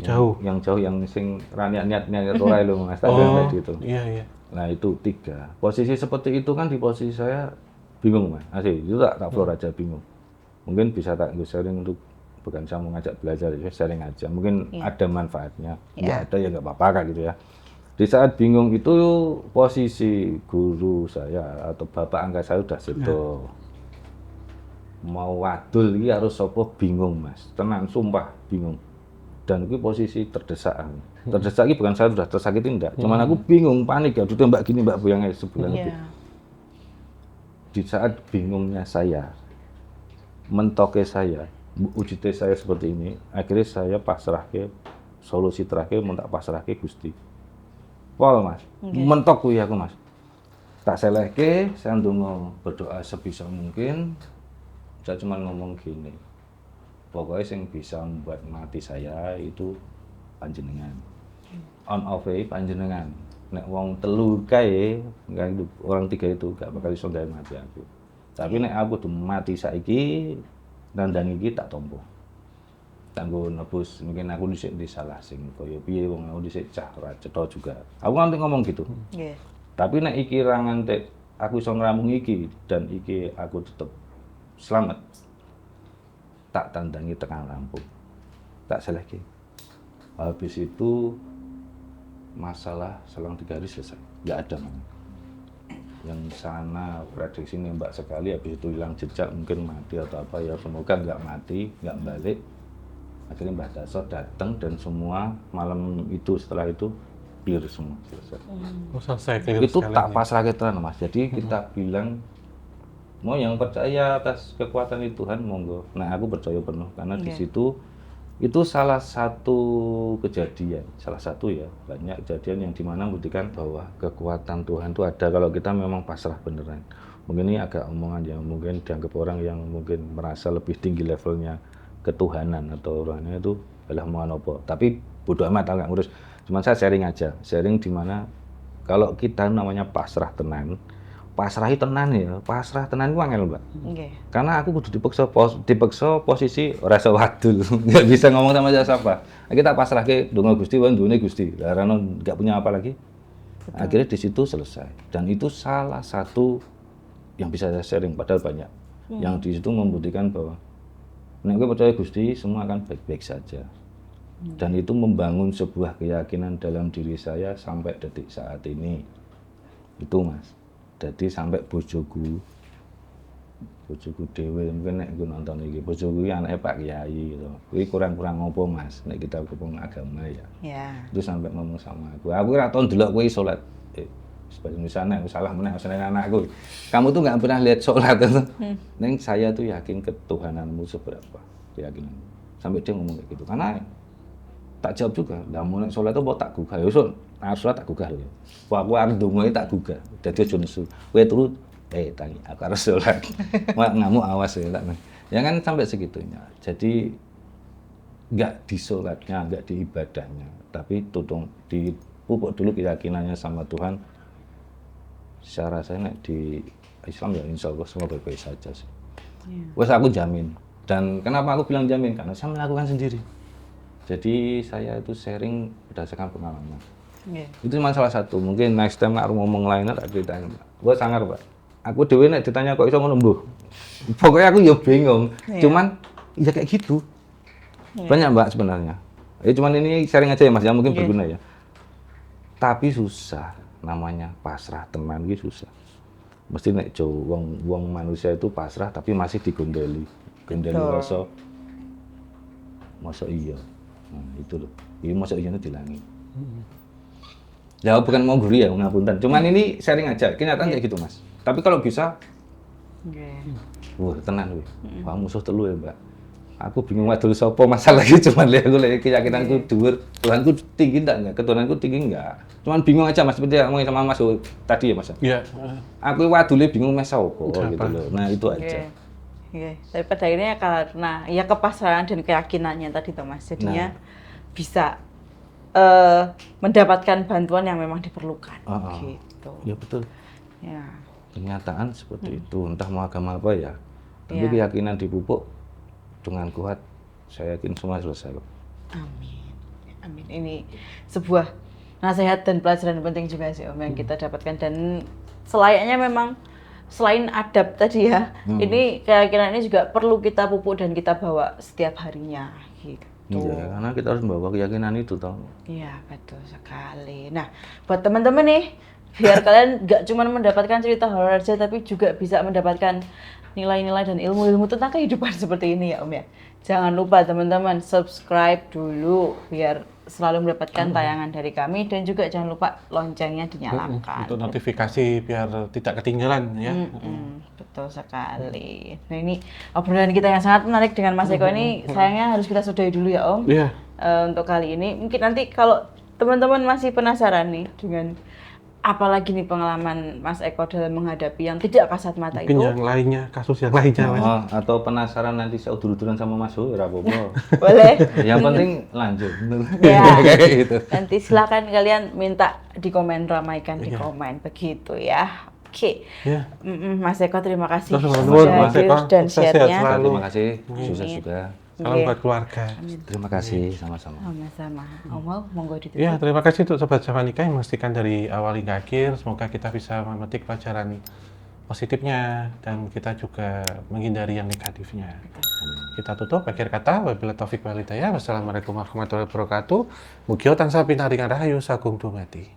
jauh. Yang jauh yang sing niat ora lho Mas tak bilang tadi itu. Iya. Nah itu 3. Posisi seperti itu kan di posisi saya bingung Mas. Asli itu tak floor aja bingung. Mungkin bisa tak sharing untuk bukan saya mau ngajak belajar ya sharing aja. Mungkin ada manfaatnya. Ya ada ya nggak apa-apa kayak gitu ya. Di saat bingung itu posisi guru saya atau bapak angkat saya udah sedo. Mau wadul iki harus sopo bingung Mas. Tenan sumpah bingung. Dan itu posisi terdesak. Terdesak ini bukan saya sudah tersakiti enggak. Cuman aku bingung, panik ya. Udah Mbak gini Mbak Buyangnya sebulan lebih. Iya. Di saat bingungnya saya, mentoke saya, wujudnya saya seperti ini, akhirnya saya pasrah ke solusi terakhir mau tak pasrah ke Gusti. Pol Mas, mentok kuwi aku Mas. Tak selehke, saya ndonga berdoa sebisa mungkin. Saya cuma ngomong gini, pokoknya yang bisa membuat mati saya itu panjenengan. On off panjenengan. Nek wong telu kae, orang 3 itu gak bakal iso gawe mati aku. Tapi nek aku tuh mati saiki, nandang iki tak tompo. Tanggo nebus, mungkin aku dhisik disalah sing kaya piye wong aku dhisik cah ora cetha juga. Aku nanti ngomong gitu. Iya. Tapi nek iki ra ngantek aku iso ngramung iki dan iki aku tetep selamat. Tak tandangi tekan Lampung. Tak selesai. Habis itu masalah selang 3 hari selesai. Nggak ada man. Yang sana prediksi nembak sekali, habis itu hilang jejak mungkin mati atau apa ya. Semoga nggak mati, nggak balik. Akhirnya Mbah Daso datang dan semua malam itu setelah itu clear semua selesai. Oh, selesai clear Itu sekalian tak ya. pasrah tenan Mas. Jadi kita bilang mau yang percaya atas kekuatan itu Tuhan monggo. Nah aku percaya penuh karena di situ itu salah satu kejadian, salah satu ya banyak kejadian yang dimana membuktikan bahwa kekuatan Tuhan itu ada kalau kita memang pasrah beneran. Mungkin ini agak omongan yang mungkin dianggap orang yang mungkin merasa lebih tinggi levelnya ketuhanan atau orangnya itu adalah omongan apa. Tapi bodo amat nggak ngurus. Cuman saya sharing aja, sharing di mana kalau kita namanya pasrah tenan, pasrahi tenan ya, pasrah tenan itu angel Mbak. Oke. Karena aku kudu dipaksa posisi rasa wadul, nggak bisa ngomong sama siapa. Kita pasrah ke donga Gusti, wan duwe Gusti. Karena nggak punya apa lagi. Akhirnya di situ selesai. Dan itu salah satu yang bisa saya sharing, padahal banyak. Yang di situ membuktikan bahwa nek gue percaya Gusti, semua akan baik-baik saja. Dan itu membangun sebuah keyakinan dalam diri saya sampai detik saat ini. Itu Mas. Jadi sampai bojoku dhewe mungkin nek gue nonton iki, bojoku iki anake Pak Kiai gitu. Kuwi kurang-kurang ngopo Mas nek kita ngomong agama ya. Ya. Itu sampai ngomong sama aku. Aku ora tau ndelok kowe salat. Sebagai misalnya aku salah meneh misalnya anakku. Kamu tuh nggak pernah lihat salat itu. Neng saya tuh yakin ketuhananmu seberapa keyakinanmu. Sampai dia ngomong kayak gitu. Karena Tak jawab juga, lah mau nek sholat apa tak gugah. Ya sun, harus sholat tak gugah lho. Wah, aku arep ndonga tak gugah. Dadi aja nesu. Kowe turu tangi aku harus sholat. Wah, ngamuk awas ya tak. Ya kan sampai segitunya. Jadi enggak di sholatnya, enggak di ibadahnya, tapi tutung dipupuk dulu keyakinannya sama Tuhan. Secara saya nek di Islam ya insya Allah semua baik-baik saja sih. Wes aku jamin. Dan kenapa aku bilang jamin? Karena saya melakukan sendiri. Jadi saya itu sharing berdasarkan pengalaman. Itu cuma salah satu. Mungkin next time aku ngomong lainnya tak ceritain. Gue sangar Pak. Aku dewe nek ditanya kok iso ngono mbuh. Pokoknya aku ya bingung. Cuman ya kayak gitu. Banyak Mbak sebenarnya. Ya cuman ini sharing aja ya Mas, ya mungkin berguna ya. Tapi susah. Namanya pasrah teman gitu susah. Mesti nek wong manusia itu pasrah tapi masih digondoli. Gondoli rasa. Masa iya. Nah, itu loh. Ini masa iya itu dilangi. Ya bukan mau gurih ya, ngapunten. Cuman ini sharing aja. Kenyataan kayak gitu Mas. Tapi kalau bisa, wah tenan wih. Wah musuh telu ya Mbak. Aku bingung wadul sopo masalah gitu. Cuman lihat aku keyakinanku dhuwur, Tuhanku tinggi enggak? Keturunanku tinggi enggak? Cuman bingung aja Mas. Seperti yang ngomong sama Mas tadi ya Mas. Iya. Aku wadule bingung mas sopo gitu loh. Nah itu aja. Tapi pada akhirnya karena ya kepasrahan dan keyakinannya tadi tuh Mas, jadinya bisa mendapatkan bantuan yang memang diperlukan. Gitu. Ya betul. Ya. Kenyataan seperti itu, entah mau agama apa ya. Tapi keyakinan dipupuk dengan kuat, saya yakin semua selesai. Amin. Amin. Ini sebuah nasihat dan pelajaran penting juga sih Om yang kita dapatkan, dan selayaknya memang selain adab tadi ya, ini keyakinan ini juga perlu kita pupuk dan kita bawa setiap harinya gitu. Iya, karena kita harus membawa keyakinan itu toh. Iya, betul sekali. Nah, buat teman-teman nih, biar kalian gak cuma mendapatkan cerita horor aja, tapi juga bisa mendapatkan nilai-nilai dan ilmu-ilmu tentang kehidupan seperti ini ya Om ya. Jangan lupa teman-teman subscribe dulu biar selalu mendapatkan tayangan dari kami, dan juga jangan lupa loncengnya dinyalakan. Untuk notifikasi biar tidak ketinggalan ya. Betul sekali. Nah ini obrolan kita yang sangat menarik dengan Mas Eko ini sayangnya harus kita sudahi dulu ya Om. Iya. Untuk kali ini mungkin nanti kalau teman-teman masih penasaran nih dengan apalagi nih pengalaman Mas Eko dalam menghadapi yang tidak kasat mata Mungkin itu. yang lainnya, kasus yang lainnya. Atau penasaran nanti saya udur-uduran sama Mas Hu, ya apa-apa. Boleh. Yang penting lanjut. Ya. Kayak gitu. Nanti silakan kalian minta di komen, ramaikan di komen begitu ya. Oke. Ya. Mas Eko terima kasih Mas hadir Eko, dan sukses share-nya. selalu. Terima kasih, sukses juga. Salam buat keluarga. Terima kasih, sama-sama. Sama-sama. Om, monggo ditutup. Ya, terima kasih untuk Sobat Javanika yang memastikan dari awal hingga akhir. Semoga kita bisa memetik pelajaran positifnya dan kita juga menghindari yang negatifnya. Kita tutup akhir kata, wabillahi taufiq wal hidayah. Wassalamualaikum warahmatullahi wabarakatuh. Mugi tansah pinaringan rahayu sagung dumadi.